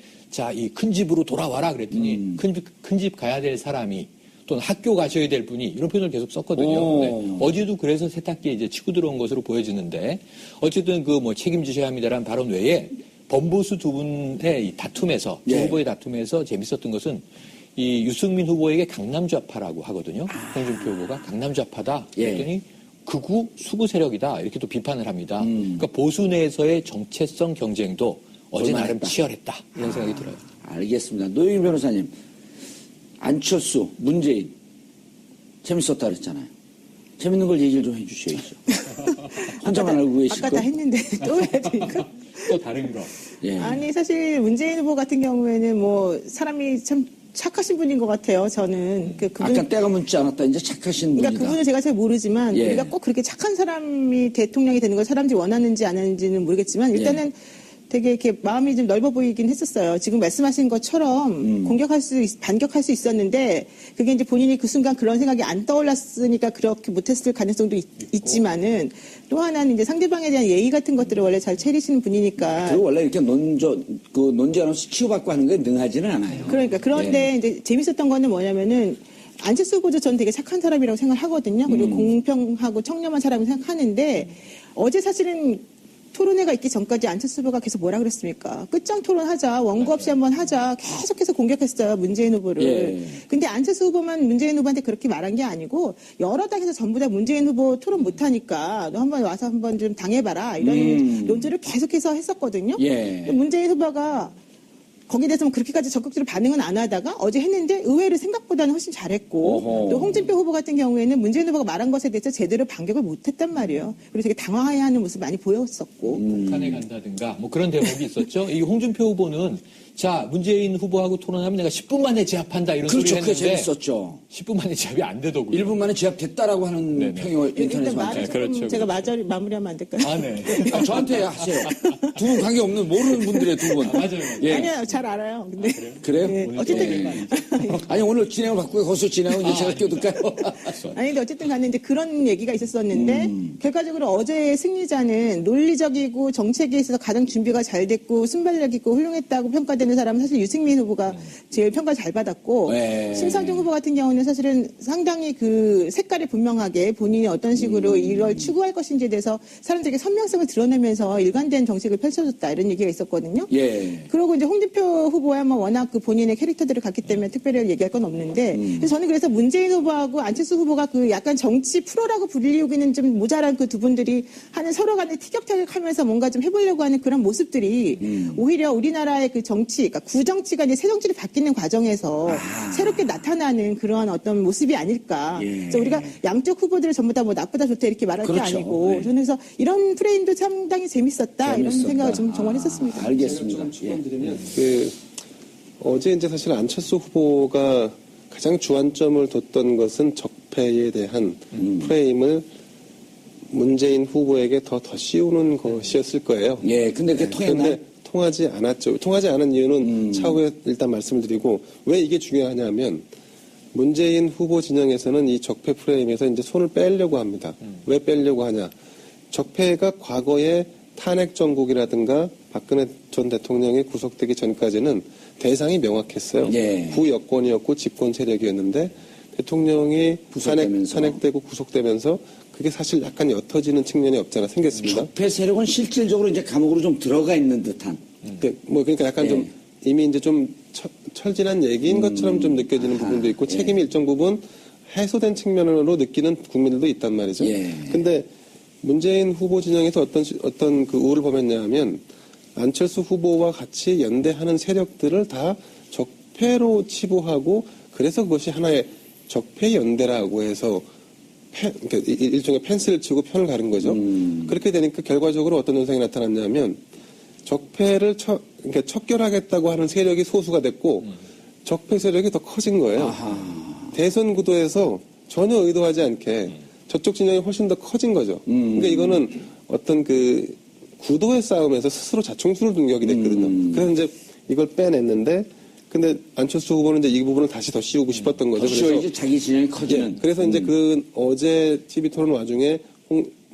이 큰 집으로 돌아와라 그랬더니 큰 집 가야 될 사람이 또는 학교 가셔야 될 분이 이런 표현을 계속 썼거든요. 네. 어제도 그래서 세탁기에 이제 치고 들어온 것으로 보여지는데 어쨌든 책임지셔야 합니다라는 발언 외에 범보수 두 분의 이 다툼에서 두 후보의 다툼에서 재밌었던 것은 이 유승민 후보에게 강남좌파라고 하거든요. 홍준표 후보가 강남좌파다. 그랬더니 극우 수구 세력이다. 이렇게 또 비판을 합니다. 그러니까 보수 내에서의 정체성 경쟁도 어제 나름 치열했다. 이런 생각이 들어요. 알겠습니다. 노영희 변호사님. 안철수, 문재인 재밌었다 그랬잖아요. 재밌는 걸 얘기를 좀 해주셔야죠. 혼자만 알고 계시고. 아까 다 했는데 또 해야 되니까. 또 다른 거. 아니 사실 문재인 후보 같은 경우에는 사람이 참 착하신 분인 것 같아요. 저는 아까 때가 묻지 않았다. 이제 착하신 분이다. 그러니까 그분을 제가 잘 모르지만 우리가 꼭 그렇게 착한 사람이 대통령이 되는 걸 사람들이 원하는지 안 하는지는 모르겠지만 일단은 되게 이렇게 마음이 좀 넓어 보이긴 했었어요. 지금 말씀하신 것처럼 반격할 수 있었는데 그게 이제 본인이 그 순간 그런 생각이 안 떠올랐으니까 그렇게 못했을 가능성도 있지만은 또 하나는 이제 상대방에 대한 예의 같은 것들을 원래 잘 차리시는 분이니까. 그리고 원래 이렇게 논쟁하면서 치고받고 하는 게 능하지는 않아요. 그러니까 그런데 이제 재밌었던 거는 뭐냐면은 안철수 후보도 저는 되게 착한 사람이라고 생각하거든요. 그리고 공평하고 청렴한 사람이라고 생각하는데 어제 사실은 토론회가 있기 전까지 안철수 후보가 계속 뭐라 그랬습니까? 끝장 토론하자, 원고 없이 한번 하자, 계속해서 공격했어요, 문재인 후보를. 근데 안철수 후보만 문재인 후보한테 그렇게 말한 게 아니고 여러 당에서 전부 다 문재인 후보 토론 못하니까 너 한번 와서 한번 좀 당해봐라 이런 논조를 계속해서 했었거든요. 문재인 후보가 거기에 대해서 그렇게까지 적극적으로 반응은 안 하다가 어제 했는데 의외로 생각보다는 훨씬 잘했고 또 홍준표 후보 같은 경우에는 문재인 후보가 말한 것에 대해서 제대로 반격을 못했단 말이에요. 그리고 되게 당황해하는 모습 많이 보였었고. 북한에 간다든가 그런 대목이 있었죠. 이 홍준표 후보는 자, 문재인 후보하고 토론하면 내가 10분 만에 제압한다 이런 그렇죠. 소리 그게 했는데 재밌었죠. 10분 만에 제압이 안 되더군요. 1분 만에 제압됐다라고 하는 네네. 평이 일단 인터넷에 말을 많죠. 조금 그렇죠, 제가 그렇죠. 마무리하면 안 될까요? 아, 네. 저한테 하세요. 두 분 관계없는 모르는 분들의 두 분. 맞아요. 예. 아니요, 잘 알아요. 근데 그래요? 네, 오늘 어쨌든 아니 오늘 진행을 바꾸고 거수 진행하고 이제 제가 끼어들까요? 아니 근데 어쨌든 간에 이제 그런 얘기가 있었었는데 결과적으로 어제의 승리자는 논리적이고 정책에 있어서 가장 준비가 잘 됐고 순발력 있고 훌륭했다고 평가되는 사람은 사실 유승민 후보가 제일 평가 잘 받았고 네. 심상정 후보 같은 경우는 사실은 상당히 그 색깔이 분명하게 본인이 어떤 식으로 이걸 추구할 것인지에 대해서 사람들에게 선명성을 드러내면서 일관된 정책을 펼쳐줬다 이런 얘기가 있었거든요. 예. 그리고 이제 홍준표 후보야 뭐 워낙 그 본인의 캐릭터들을 갖기 때문에 특별히 얘기할 건 없는데 그래서 저는 그래서 문재인 후보하고 안철수 후보가 그 약간 정치 프로라고 불리우기는 좀 모자란 그 두 분들이 하는 서로 간에 티격태격하면서 뭔가 좀 해보려고 하는 그런 모습들이 오히려 우리나라의 그 정치, 그러니까 구정치가 이제 새 정치로 바뀌는 과정에서 새롭게 나타나는 그러한 어떤 모습이 아닐까. 예. 그래서 우리가 양쪽 후보들을 전부 다 뭐 나쁘다 좋다 이렇게 말할 그렇죠. 게 아니고 네. 저는 그래서 이런 프레임도 상당히 재밌었다 이런 재밌었다. 생각을 좀 정말 했었습니다. 알겠습니다. 예. 그 어제 이제 사실 안철수 후보가 가장 주안점을 뒀던 것은 적폐에 대한 프레임을 문재인 후보에게 더 씌우는 것이었을 거예요. 예, 근데 그게 통했나요? 그런데 통하지 않았죠. 통하지 않은 이유는 차후에 일단 말씀을 드리고 왜 이게 중요하냐면 문재인 후보 진영에서는 이 적폐 프레임에서 이제 손을 빼려고 합니다. 왜 빼려고 하냐? 적폐가 과거에 탄핵 정국이라든가 박근혜 전 대통령이 구속되기 전까지는 대상이 명확했어요. 예. 구여권이었고 집권 세력이었는데 대통령이 구속되면서. 탄핵되고 구속되면서 그게 사실 약간 옅어지는 측면이 없잖아 생겼습니다. 적폐 세력은 실질적으로 이제 감옥으로 좀 들어가 있는 듯한. 그러니까 약간 예. 좀 이미 이제 좀 철진한 얘기인 것처럼 좀 느껴지는 부분도 있고 책임이 일정 부분 해소된 측면으로 느끼는 국민들도 있단 말이죠. 예. 근데 문재인 후보 진영에서 어떤 그 우를 범했냐 하면 안철수 후보와 같이 연대하는 세력들을 다 적폐로 치부하고 그래서 그것이 하나의 적폐 연대라고 해서 그러니까 일종의 펜스를 치고 편을 가른 거죠. 그렇게 되니까 결과적으로 어떤 현상이 나타났냐면 적폐를 그러니까 척결하겠다고 하는 세력이 소수가 됐고 적폐 세력이 더 커진 거예요. 대선 구도에서 전혀 의도하지 않게 저쪽 진영이 훨씬 더 커진 거죠. 그러니까 이거는 어떤 그 구도의 싸움에서 스스로 자충수를 둔격이 됐거든요. 그래서 이제 이걸 빼냈는데 근데 안철수 후보는 이제 이 부분을 다시 더 씌우고 싶었던 거죠. 그래서 이제 자기 진영이 커지는. 그래서 이제 그 어제 TV 토론 와중에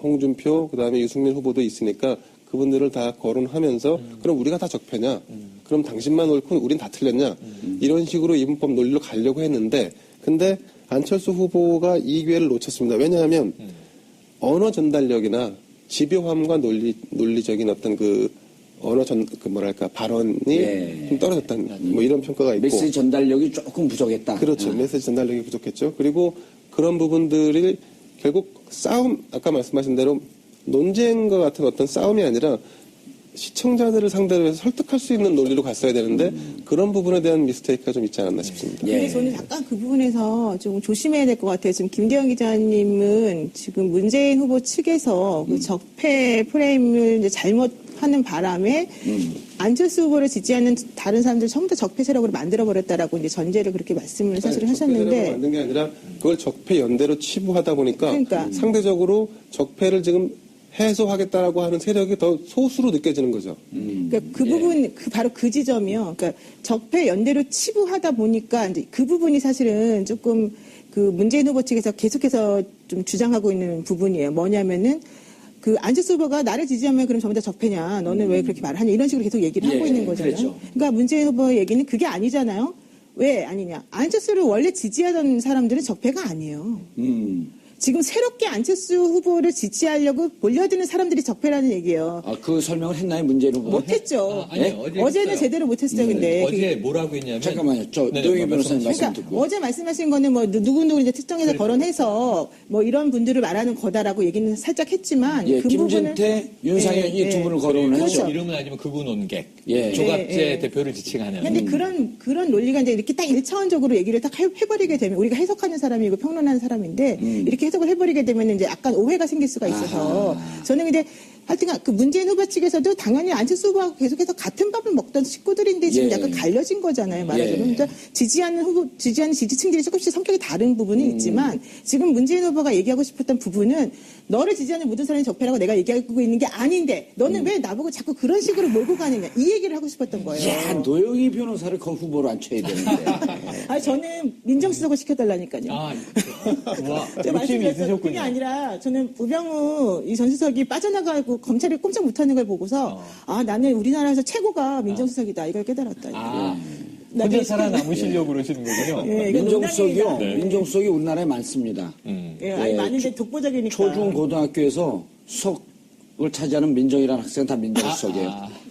홍준표 그다음에 유승민 후보도 있으니까 그분들을 다 거론하면서 그럼 우리가 다 적폐냐? 그럼 당신만 옳고 우린 다 틀렸냐? 이런 식으로 이분법 논리로 가려고 했는데 근데 안철수 후보가 이 기회를 놓쳤습니다. 왜냐하면 언어 전달력이나 집요함과 논리적인 어떤 그 언어 발언이 예. 좀 떨어졌다는 뭐 이런 평가가 있고 메시지 전달력이 조금 부족했다. 그렇죠. 메시지 전달력이 부족했죠. 그리고 그런 부분들이 결국 싸움 아까 말씀하신 대로 논쟁과 같은 어떤 싸움이 아니라 시청자들을 상대로 해서 설득할 수 있는 논리로 갔어야 되는데 그런 부분에 대한 미스테이크가 좀 있지 않았나 싶습니다. 근데 저는 약간 그 부분에서 좀 조심해야 될 것 같아요. 지금 김대영 기자님은 지금 문재인 후보 측에서 그 적폐 프레임을 이제 잘못하는 바람에 안철수 후보를 지지하는 다른 사람들 전부 다 적폐 세력으로 만들어버렸다라고 이제 전제를 그렇게 말씀을 사실 하셨는데. 적폐 만든 게 아니라 그걸 적폐 연대로 치부하다 보니까 그러니까. 상대적으로 적폐를 지금 해소하겠다라고 하는 세력이 더 소수로 느껴지는 거죠. 그러니까 그 부분, 바로 그 지점이요. 그러니까 적폐 연대로 치부하다 보니까 이제 그 부분이 사실은 조금 그 문재인 후보 측에서 계속해서 좀 주장하고 있는 부분이에요. 뭐냐면은 그 안철수 후보가 나를 지지하면 그럼 전부 다 적폐냐? 너는 왜 그렇게 말하냐? 이런 식으로 계속 얘기를 하고 있는 거잖아요. 그렇죠. 그러니까 문재인 후보 얘기는 그게 아니잖아요. 왜 아니냐? 안철수를 원래 지지하던 사람들은 적폐가 아니에요. 지금 새롭게 안철수 후보를 지지하려고 몰려드는 사람들이 적폐라는 얘기예요. 아, 그 설명을 했나요, 문재인 후보? 못했죠. 아니, 어제는 했어요. 제대로 못했어요, 근데. 어제 뭐라고 했냐면 잠깐만요. 네네, 노영희 변호사님 말씀 그러니까 듣고. 어제 말씀하신 거는 뭐 누구누구 이제 특정해서 거론해서 뭐 이런 분들을 말하는 거다라고 얘기는 살짝 했지만 예, 그 부분은 김진태, 윤상현 이 두 분을 거론을 그렇죠. 했죠. 이름은 아니면 극우 논객, 예. 조갑재 예, 예. 대표를 지칭하는. 근데 그런 논리가 이제 이렇게 딱 일차원적으로 얘기를 딱 해버리게 되면 우리가 해석하는 사람이고 평론하는 사람인데 이렇게 해석을 해버리게 되면 이제 약간 오해가 생길 수가 있어서 저는 근데 하여튼 그 문재인 후보 측에서도 당연히 안철수 후보하고 계속해서 같은 밥을 먹던 식구들인데 지금 예. 약간 갈려진 거잖아요, 말하자면. 예. 그러니까 지지하는 지지층들이 조금씩 성격이 다른 부분은 있지만 지금 문재인 후보가 얘기하고 싶었던 부분은 너를 지지하는 모든 사람이 적폐라고 내가 얘기하고 있는 게 아닌데 너는 왜 나보고 자꾸 그런 식으로 몰고 가느냐 이 얘기를 하고 싶었던 거예요. 야, 노영희 변호사를 그 후보로 앉혀야 되는데. 아니 저는 민정수석을 시켜달라니까요. 와, 제가 욕심이 말씀드렸어요. 있으셨군요. 그게 아니라 저는 우병우 이 전 수석이 빠져나가고 검찰이 꼼짝 못하는 걸 보고서 아 나는 우리나라에서 최고가 민정수석이다 이걸 깨달았다. 혼자 살아남으시려고 그러시는 거군요. 예, 이건 민정수석이요. 농담이에요. 민정수석이 우리나라에 많습니다. 예, 아니 많은데 독보적이니까. 초중 고등학교에서 수석을 차지하는 민정이라는 학생은 다 민정수석이에요.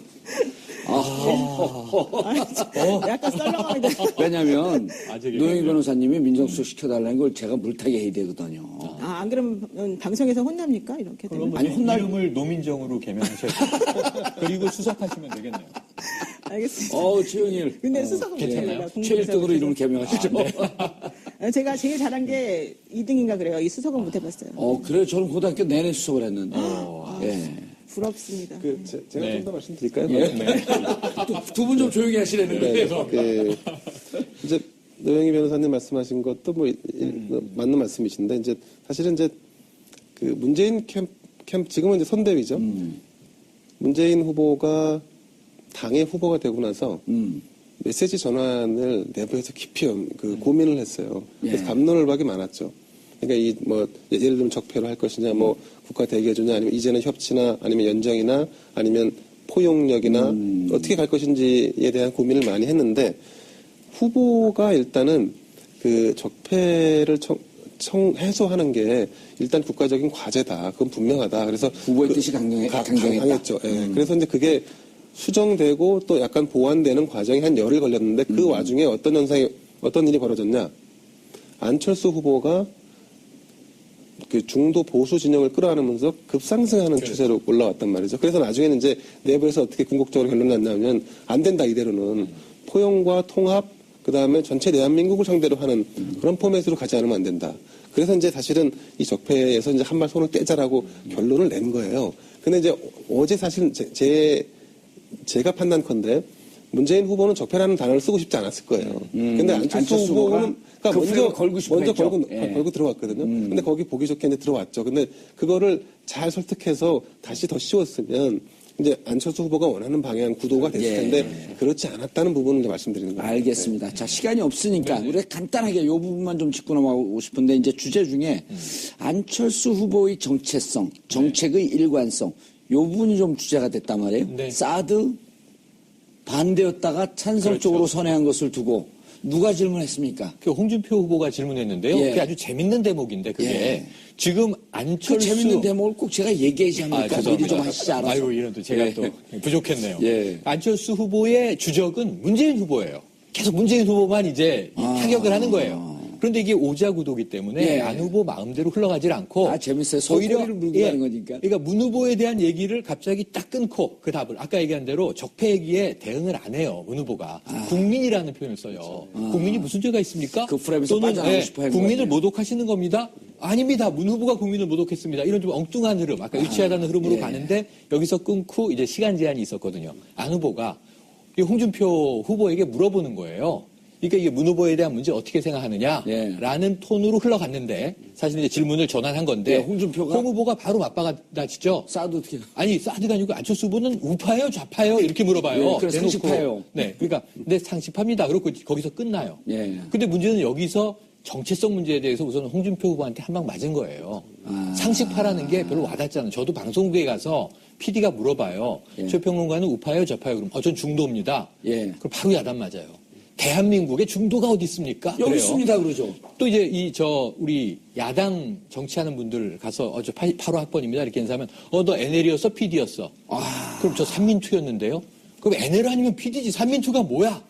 약간 썰렁하게. 왜냐하면 아직은 노영희 변호사님이 민정수석 시켜달라는 걸 제가 물타기 해야 되거든요. 안 그러면 방송에서 혼납니까 이렇게 되면? 아니, 이름을 노민정으로 개명하셔야 돼요. 그리고 수석하시면 되겠네요. 알겠습니다. 최영일. 근데 수석은 괜찮나요? 최일등으로 이름을 개명하시죠. 제가 제일 잘한 게 2등인가 그래요. 이 수석은 못 해봤어요. 그래요. 저는 고등학교 내내 수석을 했는데. 예. 부럽습니다. 제가 네. 좀 더 말씀드릴까요? 두 분 좀 조용히 하시라는 거예요. 이제 노영희 변호사님 말씀하신 것도 맞는 말씀이신데 이제 사실은 이제 그 문재인 캠프 지금은 이제 선대위죠. 문재인 후보가 당의 후보가 되고 나서 메시지 전환을 내부에서 깊이 고민을 했어요. 그래서 갑론을박이 많았죠. 그러니까 예를 들면 적폐로 할 것이냐, 국가 대개주냐, 아니면 이제는 협치나, 아니면 연정이나, 아니면 포용력이나 어떻게 갈 것인지에 대한 고민을 많이 했는데 후보가 일단은 그 적폐를 해소하는 게 일단 국가적인 과제다. 그건 분명하다. 그래서 후보의 뜻이 강경했죠. 예. 그래서 이제 그게 수정되고 또 약간 보완되는 과정이 한 열흘 걸렸는데 그 와중에 어떤 일이 벌어졌냐? 안철수 후보가 그 중도 보수 진영을 끌어안으면서 급상승하는 추세로 올라왔단 말이죠. 그래서 나중에는 이제 내부에서 어떻게 궁극적으로 결론이 났냐면 안 된다 이대로는 포용과 통합 그다음에 전체 대한민국을 상대로 하는 그런 포맷으로 가지 않으면 안 된다. 그래서 이제 사실은 이 적폐에서 이제 한 발 손을 떼자라고 결론을 낸 거예요. 근데 이제 어제 사실 제가 판단컨대 문재인 후보는 적폐라는 단어를 쓰고 싶지 않았을 거예요. 근데 안철수 후보는 그러니까 먼저 걸고 들어왔거든요. 근데 거기 보기 좋게 이제 들어왔죠. 근데 그거를 잘 설득해서 다시 더 씌웠으면 이제 안철수 후보가 원하는 방향 구도가 됐을 텐데 그렇지 않았다는 부분을 말씀드리는 거예요. 알겠습니다. 자, 시간이 없으니까 우리 간단하게 이 부분만 좀 짚고 넘어가고 싶은데 이제 주제 중에 안철수 후보의 정체성, 정책의 일관성 이 부분이 좀 주제가 됐단 말이에요. 네. 사드 반대였다가 찬성 쪽으로 선회한 것을 두고 누가 질문했습니까? 그 홍준표 후보가 질문했는데요. 예. 그게 아주 재밌는 대목인데 그게 예. 지금 그 안철수 재밌는 대목을 꼭 제가 얘기하지 않을까 미리 좀 하시지 않아서. 아이고 이런 또 제가 예. 또 부족했네요. 예. 안철수 후보의 주적은 문재인 후보예요. 계속 문재인 후보만 이제 타격을 하는 거예요. 그런데 이게 오자구도기 때문에 예. 안 후보 마음대로 흘러가지를 않고 재밌어요. 오히려 소리를 물고 가는 거니까. 그러니까 문 후보에 대한 얘기를 갑자기 딱 끊고 그 답을 아까 얘기한 대로 적폐 얘기에 대응을 안 해요. 문 후보가 국민이라는 표현을 써요. 국민이 무슨 죄가 있습니까? 그 프레임에서 또는 빠져나가고 싶어 하는 국민을 거예요. 모독하시는 겁니다. 아닙니다. 문 후보가 국민을 모독했습니다. 이런 좀 엉뚱한 흐름, 아까 일치하다는 흐름으로 가는데 여기서 끊고 이제 시간 제한이 있었거든요. 안 후보가 이 홍준표 후보에게 물어보는 거예요. 그러니까 이게 문 후보에 대한 문제 어떻게 생각하느냐라는 톤으로 흘러갔는데 사실 이제 질문을 전환한 건데 홍 후보가 바로 맞받아치죠. 사드 어떻게? 아니 사드가 아니고 안철수 후보는 우파예요, 좌파예요 이렇게 물어봐요. 네, 그래서 대놓고. 상식파예요. 네, 그러니까 네 상식파입니다. 그렇고 거기서 끝나요. 예. 근데 문제는 여기서 정체성 문제에 대해서 우선 홍준표 후보한테 한 방 맞은 거예요. 상식파라는 게 별로 와닿잖아요. 저도 방송국에 가서 PD가 물어봐요. 최평론가는 우파예요, 좌파예요? 그럼 전 중도입니다. 예. 그럼 바로 야단 맞아요. 대한민국에 중도가 어디 있습니까? 여기 그래요. 있습니다, 그러죠. 또 이제 우리 야당 정치하는 분들 가서 저 8호 학번입니다 이렇게 인사하면 너 NL이었어, PD였어. 그럼 저 삼민투였는데요. 그럼 NL 아니면 PD지 삼민투가 뭐야?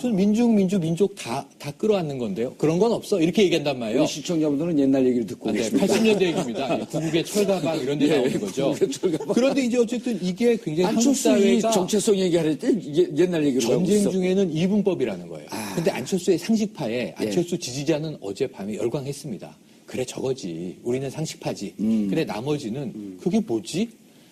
저는 민족 다 끌어안는 건데요. 그런 건 없어. 이렇게 얘기한단 말이에요. 우리 시청자분들은 옛날 얘기를 듣고 네, 계십니다. 80년대 얘기입니다. 구국의 철가방 이런 데 나오는 거죠. 그런데 이제 어쨌든 이게 굉장히 한국 안철수의 사회가 정체성 얘기할 때 옛날 얘기를 하고 전쟁 있어. 중에는 이분법이라는 거예요. 근데 안철수의 상식파에 안철수 지지자는 어젯밤에 열광했습니다. 그래 저거지. 우리는 상식파지. 근데 나머지는 그게 뭐지?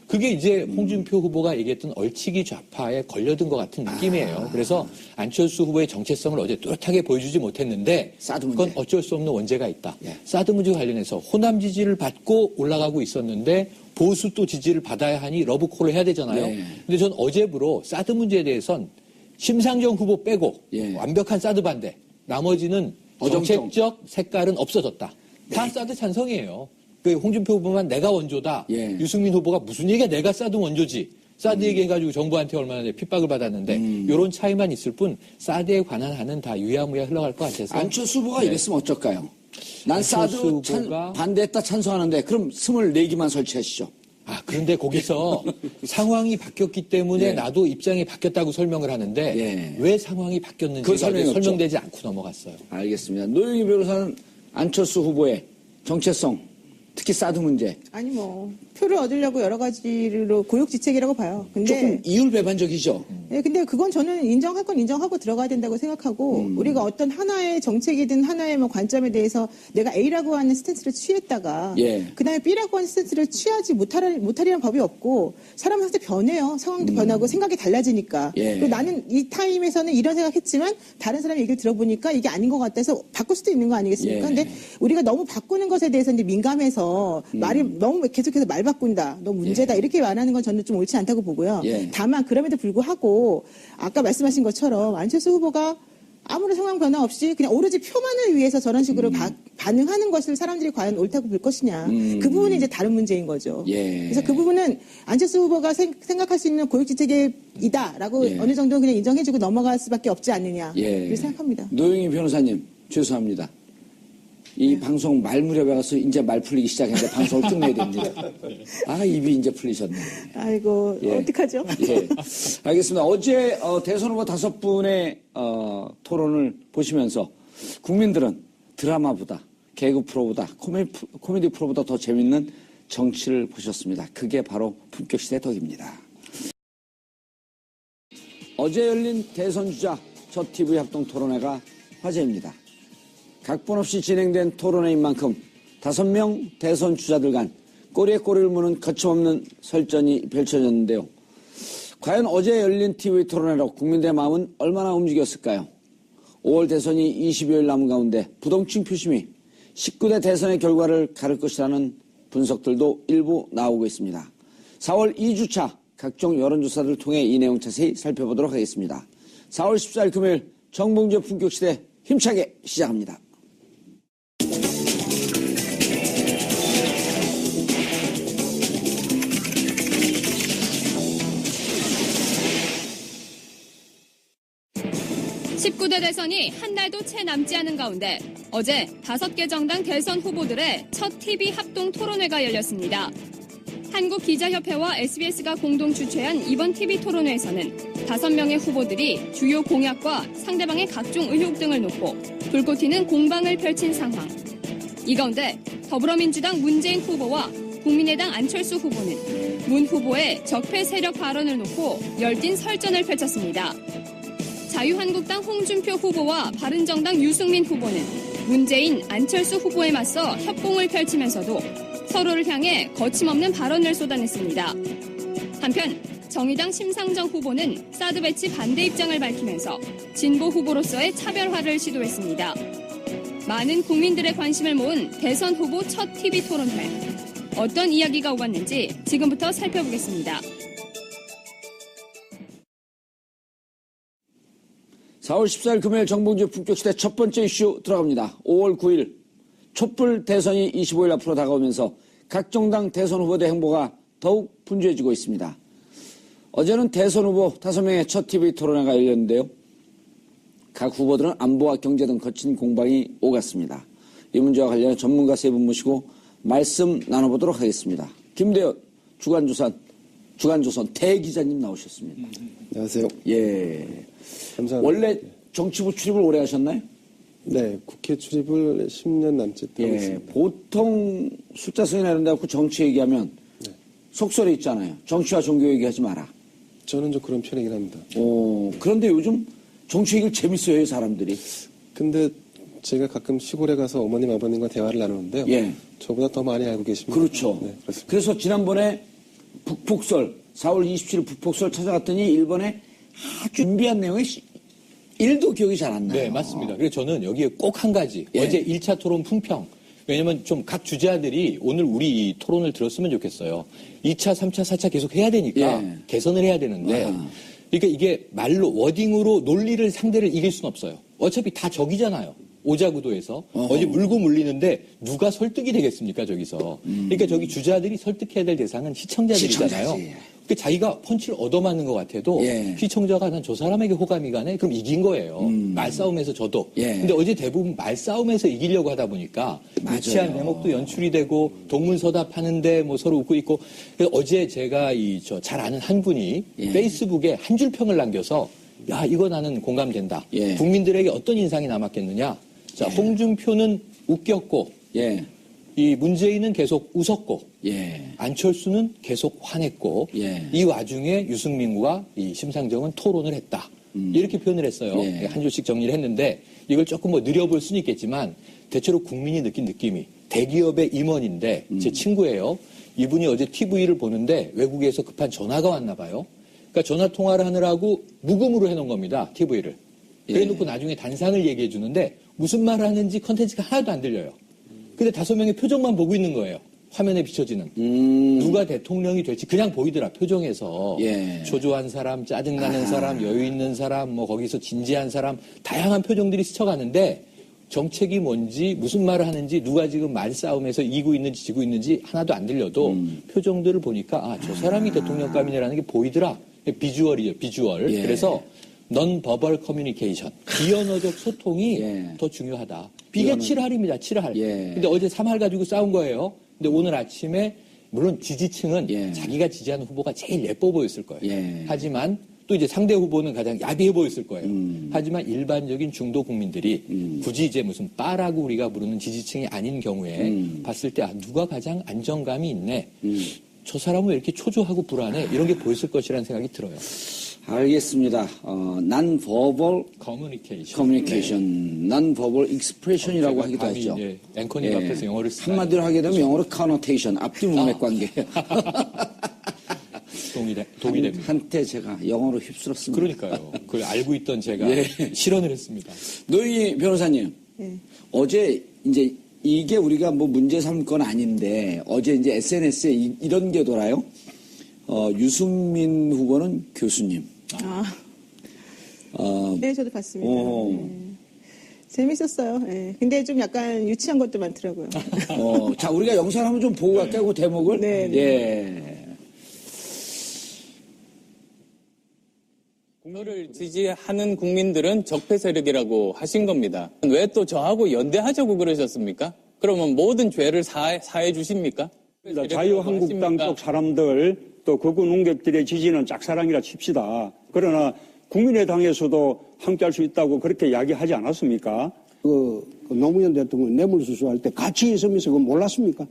그게 이제 홍준표 후보가 얘기했던 얼치기 좌파에 걸려든 것 같은 느낌이에요. 그래서 안철수 후보의 정체성을 어제 뚜렷하게 보여주지 못했는데 사드 문제. 그건 어쩔 수 없는 원죄가 있다. 예. 사드 문제 관련해서 호남 지지를 받고 올라가고 있었는데 보수 또 지지를 받아야 하니 러브콜을 해야 되잖아요. 예. 근데 전 어제부로 사드 문제에 대해선 심상정 후보 빼고 예. 완벽한 사드 반대. 나머지는 어정쩡. 정책적 색깔은 없어졌다. 다 사드 찬성이에요. 그 홍준표 후보만 내가 원조다. 예. 유승민 후보가 무슨 얘기야? 내가 사드 원조지. 사드 얘기해가지고 정부한테 얼마나 핍박을 받았는데 이런 차이만 있을 뿐 사드에 관한 한은 다 유야무야 흘러갈 것 같아서 안철수 후보가 이랬으면 어쩔까요? 난 사드 안철수 후보가- 반대했다 찬성하는데 그럼 24기만 설치하시죠. 그런데 거기서 상황이 바뀌었기 때문에 예. 나도 입장이 바뀌었다고 설명을 하는데 예. 왜 상황이 바뀌었는지가 그 설명이 없죠. 설명되지 않고 넘어갔어요. 알겠습니다. 노영희 변호사는 안철수 후보의 정체성, 특히 사드 문제 아니 뭐 표를 얻으려고 여러 가지로 고육지책이라고 봐요. 근데 조금 이율배반적이죠. 네, 근데 그건 저는 인정할 건 인정하고 들어가야 된다고 생각하고 우리가 어떤 하나의 정책이든 하나의 뭐 관점에 대해서 내가 A라고 하는 스탠스를 취했다가 예. 그다음에 B라고 하는 스탠스를 취하지 못하리는 법이 없고 사람은 항상 변해요. 상황도 변하고 생각이 달라지니까. 예. 그리고 나는 이 타임에서는 이런 생각했지만 다른 사람의 얘기를 들어보니까 이게 아닌 것 같아서 바꿀 수도 있는 거 아니겠습니까? 예. 근데 우리가 너무 바꾸는 것에 대해서 이제 민감해서 말이 너무 계속해서 말 바꾼다, 너 문제다 이렇게 말하는 건 저는 좀 옳지 않다고 보고요. 예. 다만 그럼에도 불구하고 아까 말씀하신 것처럼 안철수 후보가 아무런 상황 변화 없이 그냥 오로지 표만을 위해서 저런 식으로 반응하는 것을 사람들이 과연 옳다고 볼 것이냐. 그 부분이 이제 다른 문제인 거죠. 예. 그래서 그 부분은 안철수 후보가 생각할 수 있는 고육지책이다라고 예. 어느 정도 그냥 인정해주고 넘어갈 수밖에 없지 않느냐. 예. 그렇게 생각합니다. 노영희 변호사님, 죄송합니다. 이 방송 말 무렵에 가서 이제 말 풀리기 시작했는데 방송을 끝내야 됩니다. 입이 이제 풀리셨네. 아이고, 예. 어떡하죠? 예. 알겠습니다. 어제 대선 후보 5분의 토론을 보시면서 국민들은 드라마보다 개그 프로보다 코미디 프로보다 더 재밌는 정치를 보셨습니다. 그게 바로 품격시대 덕입니다. 어제 열린 대선 주자 첫 TV 합동 토론회가 화제입니다. 각본 없이 진행된 토론회인 만큼 5명 대선 주자들 간 꼬리에 꼬리를 무는 거침없는 설전이 펼쳐졌는데요. 과연 어제 열린 TV 토론회로 국민들의 마음은 얼마나 움직였을까요? 5월 대선이 20여일 남은 가운데 부동층 표심이 19대 대선의 결과를 가를 것이라는 분석들도 일부 나오고 있습니다. 4월 2주차 각종 여론조사를 통해 이 내용 자세히 살펴보도록 하겠습니다. 4월 14일 금요일 정봉주의 품격시대 힘차게 시작합니다. (19대) 대선이 한 달도 채 남지 않은 가운데 어제 5개 정당 대선 후보들의 첫 TV 합동 토론회가 열렸습니다. 한국기자협회와 SBS가 공동 주최한 이번 TV 토론회에서는 5명의 후보들이 주요 공약과 상대방의 각종 의혹 등을 놓고 불꽃 튀는 공방을 펼친 상황. 이 가운데 더불어민주당 문재인 후보와 국민의당 안철수 후보는 문 후보의 적폐 세력 발언을 놓고 열띤 설전을 펼쳤습니다. 자유한국당 홍준표 후보와 바른정당 유승민 후보는 문재인, 안철수 후보에 맞서 협공을 펼치면서도 서로를 향해 거침없는 발언을 쏟아냈습니다. 한편 정의당 심상정 후보는 사드 배치 반대 입장을 밝히면서 진보 후보로서의 차별화를 시도했습니다. 많은 국민들의 관심을 모은 대선 후보 첫 TV 토론회. 어떤 이야기가 오갔는지 지금부터 살펴보겠습니다. 4월 14일 금요일 정봉주 품격시대 첫 번째 이슈 들어갑니다. 5월 9일 촛불 대선이 25일 앞으로 다가오면서 각 정당 대선 후보들의 행보가 더욱 분주해지고 있습니다. 어제는 대선 후보 5명의 첫 TV 토론회가 열렸는데요. 각 후보들은 안보와 경제 등 거친 공방이 오갔습니다. 이 문제와 관련해 전문가 3분 모시고 말씀 나눠보도록 하겠습니다. 김대현 주간조선 대기자님 나오셨습니다. 안녕하세요. 예. 감사합니다. 원래 정치부 출입을 오래 하셨나요? 네, 국회 출입을 10년 남짓 하고 예. 있습니다. 보통 숫자 승이나 이런 데 갖고 정치 얘기하면 속설이 있잖아요. 정치와 종교 얘기하지 마라. 저는 좀 그런 편이긴 합니다. 그런데 요즘 정치 얘기를 재밌어요, 해요, 사람들이. 근데 제가 가끔 시골에 가서 어머님, 아버님과 대화를 나누는데요. 예. 저보다 더 많이 알고 계십니다. 그렇죠. 네, 그렇습니다. 그래서 지난번에 북폭설 4월 27일 북폭설 찾아갔더니 일본에 준비한 내용이 1도 기억이 잘 안 나요. 네, 맞습니다. 그래서 저는 여기에 꼭 한 가지. 예. 어제 1차 토론 품평. 왜냐면 좀 각 주자들이 오늘 우리 이 토론을 들었으면 좋겠어요. 2차, 3차, 4차 계속 해야 되니까 예. 개선을 해야 되는데 그러니까 이게 말로 워딩으로 논리를 상대를 이길 수는 없어요. 어차피 다 적이잖아요. 오자구도에서 어제 물고 물리는데 누가 설득이 되겠습니까 저기서. 그러니까 저기 주자들이 설득해야 될 대상은 시청자들이잖아요. 시청자지. 그 자기가 펀치를 얻어맞는 것 같아도 예. 시청자가 난 저 사람에게 호감이 가네? 그럼 이긴 거예요. 말싸움에서 저도. 예. 근데 어제 대부분 말싸움에서 이기려고 하다 보니까 맞아요. 유치한 대목도 연출이 되고 동문서답하는데 뭐 서로 웃고 있고. 그래서 어제 제가 저 잘 아는 한 분이 예. 페이스북에 한 줄 평을 남겨서 야 이거 나는 공감된다. 예. 국민들에게 어떤 인상이 남았겠느냐. 자 홍준표는 웃겼고 예. 이 문재인은 계속 웃었고 예. 안철수는 계속 화냈고 예. 이 와중에 유승민과 이 심상정은 토론을 했다. 이렇게 표현을 했어요. 예. 한 줄씩 정리를 했는데 이걸 조금 뭐 느려볼 수는 있겠지만 대체로 국민이 느낀 느낌이 대기업의 임원인데 제 친구예요. 이분이 어제 TV를 보는데 외국에서 급한 전화가 왔나 봐요. 그러니까 전화 통화를 하느라고 무금으로 해놓은 겁니다. TV를. 그래놓고 나중에 단상을 얘기해 주는데 무슨 말을 하는지 컨텐츠가 하나도 안 들려요. 근데 5명의 표정만 보고 있는 거예요. 화면에 비춰지는. 누가 대통령이 될지 그냥 보이더라, 표정에서. 예. 초조한 사람, 짜증나는 사람, 여유 있는 사람, 뭐 거기서 진지한 사람, 다양한 표정들이 스쳐가는데 정책이 뭔지, 무슨 말을 하는지, 누가 지금 말싸움에서 이기고 있는지 지고 있는지 하나도 안 들려도 표정들을 보니까 저 사람이 대통령감이라는 게 보이더라. 비주얼이죠, 비주얼. 예. 그래서 non-verbal communication, 비언어적 소통이 예. 더 중요하다. 이게 7할입니다. 7할. 예. 근데 어제 3할 가지고 싸운 거예요. 근데 오늘 아침에 물론 지지층은 예. 자기가 지지하는 후보가 제일 예뻐 보였을 거예요. 예. 하지만 또 이제 상대 후보는 가장 야비해 보였을 거예요. 하지만 일반적인 중도 국민들이 굳이 이제 무슨 빠라고 우리가 부르는 지지층이 아닌 경우에 봤을 때 누가 가장 안정감이 있네. 저 사람은 왜 이렇게 초조하고 불안해? 이런 게 보였을 것이라는 생각이 들어요. 알겠습니다. non-verbal communication, non-verbal expression이라고 하기도 감히 하죠. 이제 앵커님 앞에서 영어를 쓰다니. 한마디로 하게 되면 영어로 connotation, 앞뒤 문맥 관계. 동의됩니다. 한때 제가 영어로 휩쓸었습니다. 그러니까요. 그걸 알고 있던 제가 예. 실언을 했습니다. 노희 변호사님, 네. 어제 이제 이게 우리가 뭐 문제 삼을 건 아닌데 어제 이제 SNS에 이런 게 돌아요. 유승민 후보는 교수님. 네, 저도 봤습니다. 어. 네. 재밌었어요. 네. 근데 좀 약간 유치한 것도 많더라고요. 자, 우리가 영상 한번 좀 보고 갈까요? 그 대목을? 네, 네. 예. 저를 지지하는 국민들은 적폐 세력이라고 하신 겁니다. 왜 또 저하고 연대하자고 그러셨습니까? 그러면 모든 죄를 사해 주십니까? 자유한국당 쪽 사람들 또 극우 농객들의 지지는 짝사랑이라 칩시다. 그러나 국민의당에서도 함께할 수 있다고 그렇게 이야기하지 않았습니까? 그 노무현 대통령 뇌물수수할 때 같이 있으면서 그거 몰랐습니까?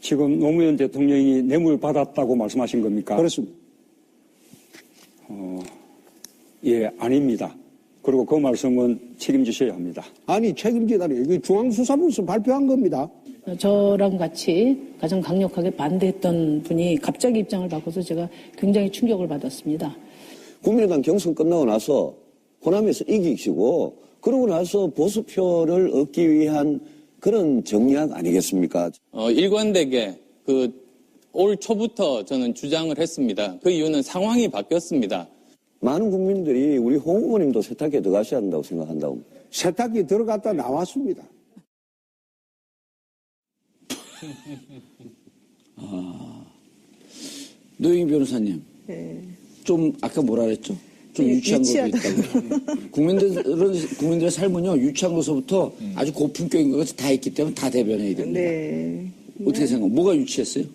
지금 노무현 대통령이 뇌물 받았다고 말씀하신 겁니까? 그렇습니다. 예, 아닙니다. 그리고 그 말씀은 책임지셔야 합니다. 아니 책임지다니 이게 중앙수사부에서 발표한 겁니다. 저랑 같이 가장 강력하게 반대했던 분이 갑자기 입장을 바꿔서 제가 굉장히 충격을 받았습니다. 국민의당 경선 끝나고 나서 호남에서 이기시고 그러고 나서 보수표를 얻기 위한 그런 정략 아니겠습니까? 일관되게 올 초부터 저는 주장을 했습니다. 그 이유는 상황이 바뀌었습니다. 많은 국민들이 우리 홍 후보님도 세탁기에 들어가셔야 한다고 생각한다고. 세탁기 들어갔다 나왔습니다. 노영희 변호사님, 네. 좀 아까 뭐라 그랬죠? 좀 유치한 것도 있다고. 국민들의 삶은요, 유치한 것부터 아주 고품격인 것까지 다 있기 때문에 다 대변해야 됩니다. 네. 어떻게 생각해요? 뭐가 유치했어요?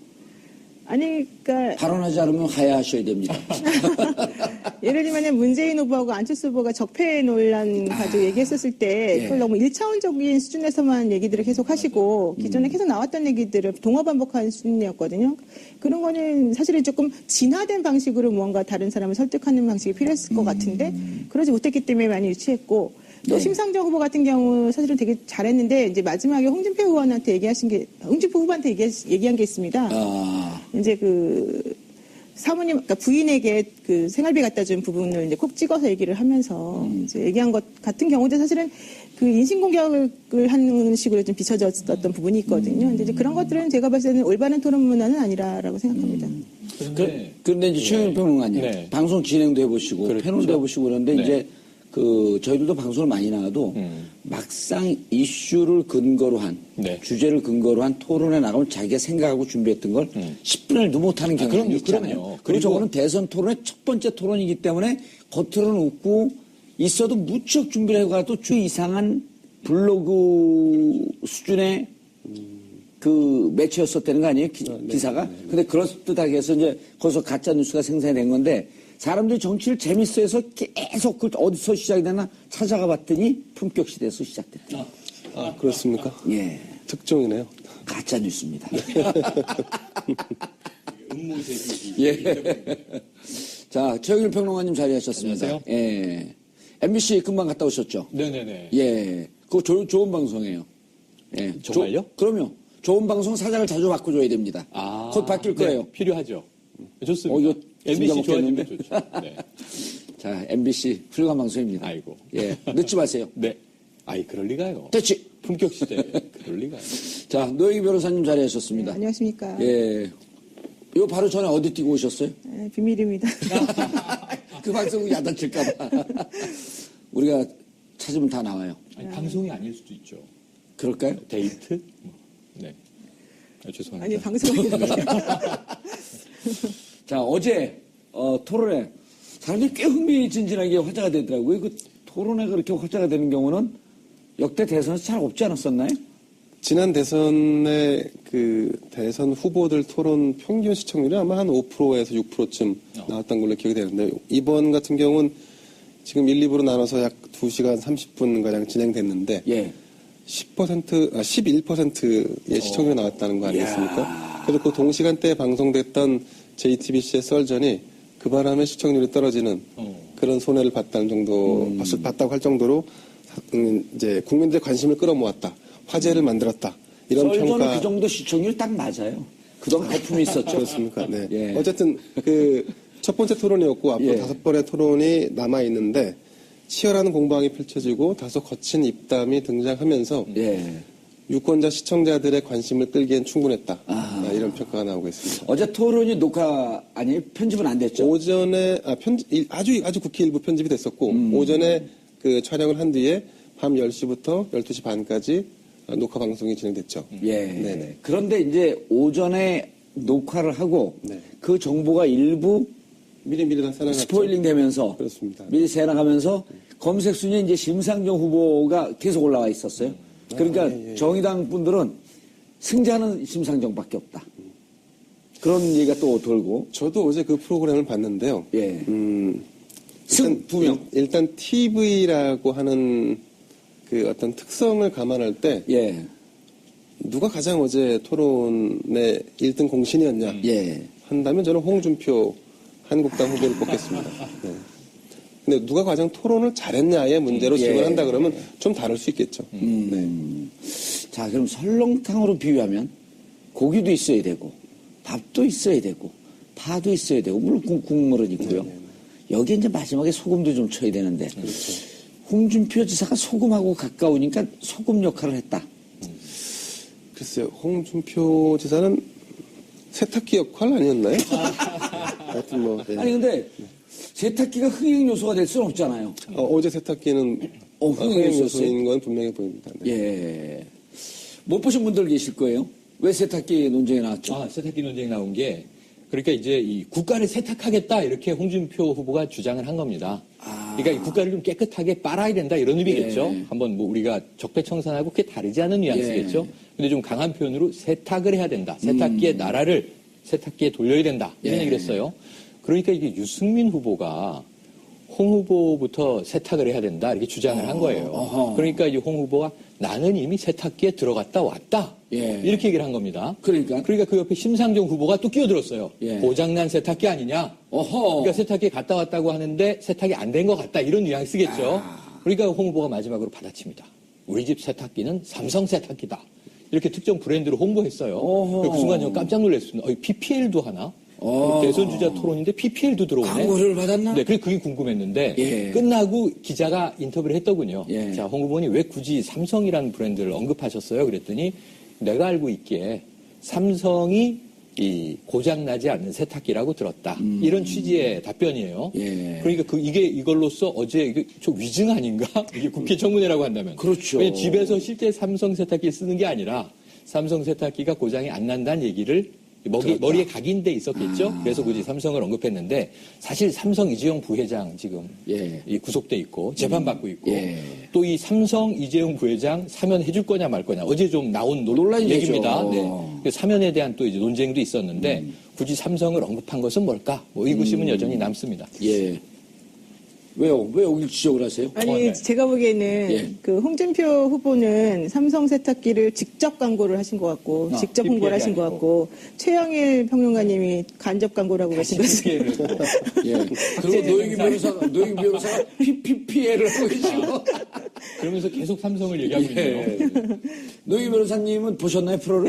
아니, 그러니까 발언하지 않으면 하야하셔야 됩니다. 예를 들면 문재인 후보하고 안철수 후보가 적폐 논란 가지고 얘기했었을 때 그걸 너무 1차원적인 수준에서만 얘기들을 계속 하시고 기존에 계속 나왔던 얘기들을 동화 반복하는 수준이었거든요. 그런 거는 사실은 조금 진화된 방식으로 무언가 다른 사람을 설득하는 방식이 필요했을 것 같은데 그러지 못했기 때문에 많이 유치했고 또 심상정 후보 같은 경우 사실은 되게 잘했는데 이제 마지막에 홍준표 후보한테 얘기한 게 있습니다. 이제 그 사모님, 그러니까 부인에게 그 생활비 갖다 준 부분을 이제 콕 찍어서 얘기를 하면서 이제 얘기한 것 같은 경우도 사실은 그 인신공격을 하는 식으로 좀 비춰졌었던 부분이 있거든요. 근데 이제 그런 것들은 제가 봤을 때는 올바른 토론 문화는 아니라라고 생각합니다. 그런데 이제 최영일 평론가님, 네. 방송 진행도 해보시고, 그렇죠. 패널도 해보시고 그러는데 네. 이제 그 저희들도 방송을 많이 나가도 막상 이슈를 근거로 한 네. 주제를 근거로 한 토론에 나가면 자기가 생각하고 준비했던 걸 10분의 1도 못하는 경우가 그럼요, 있잖아요. 그럼요. 그리고 저거는 대선 토론의 첫 번째 토론이기 때문에 겉으로는 웃고 있어도 무척 준비를 해가도 주 이상한 블로그 수준의 그 매체였었다는 거 아니에요? 기사가? 근데 그럴듯하게 해서 이제 거기서 가짜 뉴스가 생산이 된 건데 사람들이 정치를 재밌어 해서 계속 그 어디서 시작이 되나 찾아가 봤더니 품격 시대에서 시작됐다. 아, 그렇습니까? 예. 특종이네요. 가짜 뉴스입니다. 예. 자, 최영일 평론가님 자리하셨습니다. 안녕하세요. 예. MBC 금방 갔다 오셨죠? 네네네. 예. 그거 좋은 방송이에요. 예. 정말요? 그럼요. 좋은 방송 사장을 자주 바꿔줘야 됩니다. 아, 곧 바뀔 거예요. 네, 필요하죠. 좋습니다. 이거 MBC 진짜 좋아지면 먹겠는데? 좋죠. 네. 자, MBC 훌륭한 방송입니다. 아이고. 예. 늦지 마세요. 네. 아이, 그럴 리가요. 됐지? 품격 시대. 그럴 리가요. 자, 노영희 변호사님 자리하셨습니다. 네, 안녕하십니까. 예. 이거 바로 전에 어디 뛰고 오셨어요? 네, 비밀입니다. 그 방송 야단칠까봐. 우리가 찾으면 다 나와요. 아니, 방송이 아닐 수도 있죠. 그럴까요? 데이트? 네. 아, 죄송합니다. 아니, 방송이 자, 어제 토론회 사람들이 꽤 흥미진진하게 화제가 되더라고요. 그 토론회가 그렇게 화제가 되는 경우는 역대 대선에서 잘 없지 않았었나요? 지난 대선의 그 대선 후보들 토론 평균 시청률이 아마 한 5%에서 6%쯤 나왔던 걸로 기억이 되는데 이번 같은 경우는 지금 1, 2부로 나눠서 약 2시간 30분가량 진행됐는데 예. 11%의 시청률이 나왔다는 거 아니겠습니까? 그래서 그 동시간대에 방송됐던 JTBC의 썰전이 그 바람에 시청률이 떨어지는 그런 손해를 봤다는 정도, 봤다고 할 정도로 이제 국민들의 관심을 끌어모았다. 화제를 만들었다. 이런 썰전은 평가. 그 정도 시청률이 딱 맞아요. 그동안 거품이 있었죠. 그렇습니까? 네. 예. 어쨌든 그 첫 번째 토론이었고 앞으로 예. 5번의 토론이 남아 있는데 치열한 공방이 펼쳐지고 다소 거친 입담이 등장하면서 예. 유권자 시청자들의 관심을 끌기엔 충분했다. 이런 평가가 나오고 있습니다. 어제 토론이 녹화 아니 편집은 안 됐죠? 오전에 아주 국회 일부 편집이 됐었고 오전에 그 촬영을 한 뒤에 밤 10시부터 12시 반까지 녹화 방송이 진행됐죠. 예. 네네. 그런데 이제 오전에 녹화를 하고 네. 그 정보가 일부 미리 다 써나갔죠. 스포일링 되면서 그렇습니다. 미리 새나가면서 검색 순위에 이제 심상정 후보가 계속 올라와 있었어요. 그러니까 정의당 분들은 승자는 심상정밖에 없다. 그런 얘기가 또 돌고. 저도 어제 그 프로그램을 봤는데요. 예. 일단, 두 명. 일단 TV라고 하는 그 어떤 특성을 감안할 때 예. 누가 가장 어제 토론의 1등 공신이었냐 예. 한다면 저는 홍준표 한국당 후보를 뽑겠습니다. 네. 근데 누가 가장 토론을 잘했냐의 문제로 질문한다 그러면 좀 다를 수 있겠죠. 자, 그럼 설렁탕으로 비유하면 고기도 있어야 되고 밥도 있어야 되고 파도 있어야 되고 물론 국물은 있고요. 여기 이제 마지막에 소금도 좀 쳐야 되는데 홍준표 지사가 소금하고 가까우니까 소금 역할을 했다. 글쎄요, 홍준표 지사는 세탁기 역할 아니었나요? 하여튼 뭐. 네. 아니 근데 세탁기가 흥행 요소가 될 수는 없잖아요. 어제 세탁기는 흥행 요소인 건 분명해 보입니다. 네. 예. 못 보신 분들 계실 거예요. 왜 세탁기 논쟁이 나왔죠? 세탁기 논쟁이 나온 게 그러니까 이제 이 국가를 세탁하겠다 이렇게 홍준표 후보가 주장을 한 겁니다. 그러니까 이 국가를 좀 깨끗하게 빨아야 된다 이런 의미겠죠. 예. 한번 뭐 우리가 적폐청산하고 그게 다르지 않은 뉘앙스겠죠. 근데 좀 강한 표현으로 세탁을 해야 된다. 세탁기의 나라를 세탁기에 돌려야 된다. 이런 얘기를 했어요. 그러니까 이게 유승민 후보가 홍 후보부터 세탁을 해야 된다. 이렇게 주장을 한 거예요. 그러니까 이 홍 후보가 나는 이미 세탁기에 들어갔다 왔다. 예. 이렇게 얘기를 한 겁니다. 그러니까 그 옆에 심상정 후보가 또 끼어들었어요. 예. 고장난 세탁기 아니냐. 그러니까 세탁기에 갔다 왔다고 하는데 세탁이 안 된 것 같다. 이런 뉘앙스겠죠. 그러니까 홍 후보가 마지막으로 받아칩니다. 우리 집 세탁기는 삼성 세탁기다. 이렇게 특정 브랜드를 홍보했어요. 어허. 그 순간 저는 깜짝 놀랐습니다. PPL도 하나? 대선 주자 토론인데 PPL도 들어오네. 광고를 받았나? 네, 그게 궁금했는데 예. 끝나고 기자가 인터뷰를 했더군요. 예. 자, 홍 후보님 왜 굳이 삼성이라는 브랜드를 언급하셨어요? 그랬더니 내가 알고 있기에 삼성이 이 고장나지 않는 세탁기라고 들었다. 이런 취지의 답변이에요. 예. 그러니까 이걸로써 어제 이게 좀 위증 아닌가? 이게 국회 청문회라고 한다면. 그렇죠. 왜냐면 집에서 실제 삼성 세탁기 쓰는 게 아니라 삼성 세탁기가 고장이 안 난다는 얘기를 머리에 각인돼 있었겠죠. 그래서 굳이 삼성을 언급했는데 사실 삼성 이재용 부회장 지금 예. 이 구속돼 있고 재판받고 있고 예. 또 이 삼성 이재용 부회장 사면해줄 거냐 말 거냐 어제 좀 나온 논란이 얘기입니다. 되죠. 네. 그 사면에 대한 또 이제 논쟁도 있었는데 굳이 삼성을 언급한 것은 뭘까? 뭐 의구심은 여전히 남습니다. 예. 왜요? 왜 여기 지적을 하세요? 아니 네. 제가 보기에는 예. 그 홍준표 후보는 삼성 세탁기를 직접 광고를 하신 것 같고 직접 홍보를 하신 것 같고 최영일 평론가님이 간접 광고라고 하신 것을 예. 그리고 노영희 변호사가 PPPL을 하고 계시고. 그러면서 계속 삼성을 얘기하고 있네요. 노영희 변호사님은 보셨나요, 프로를?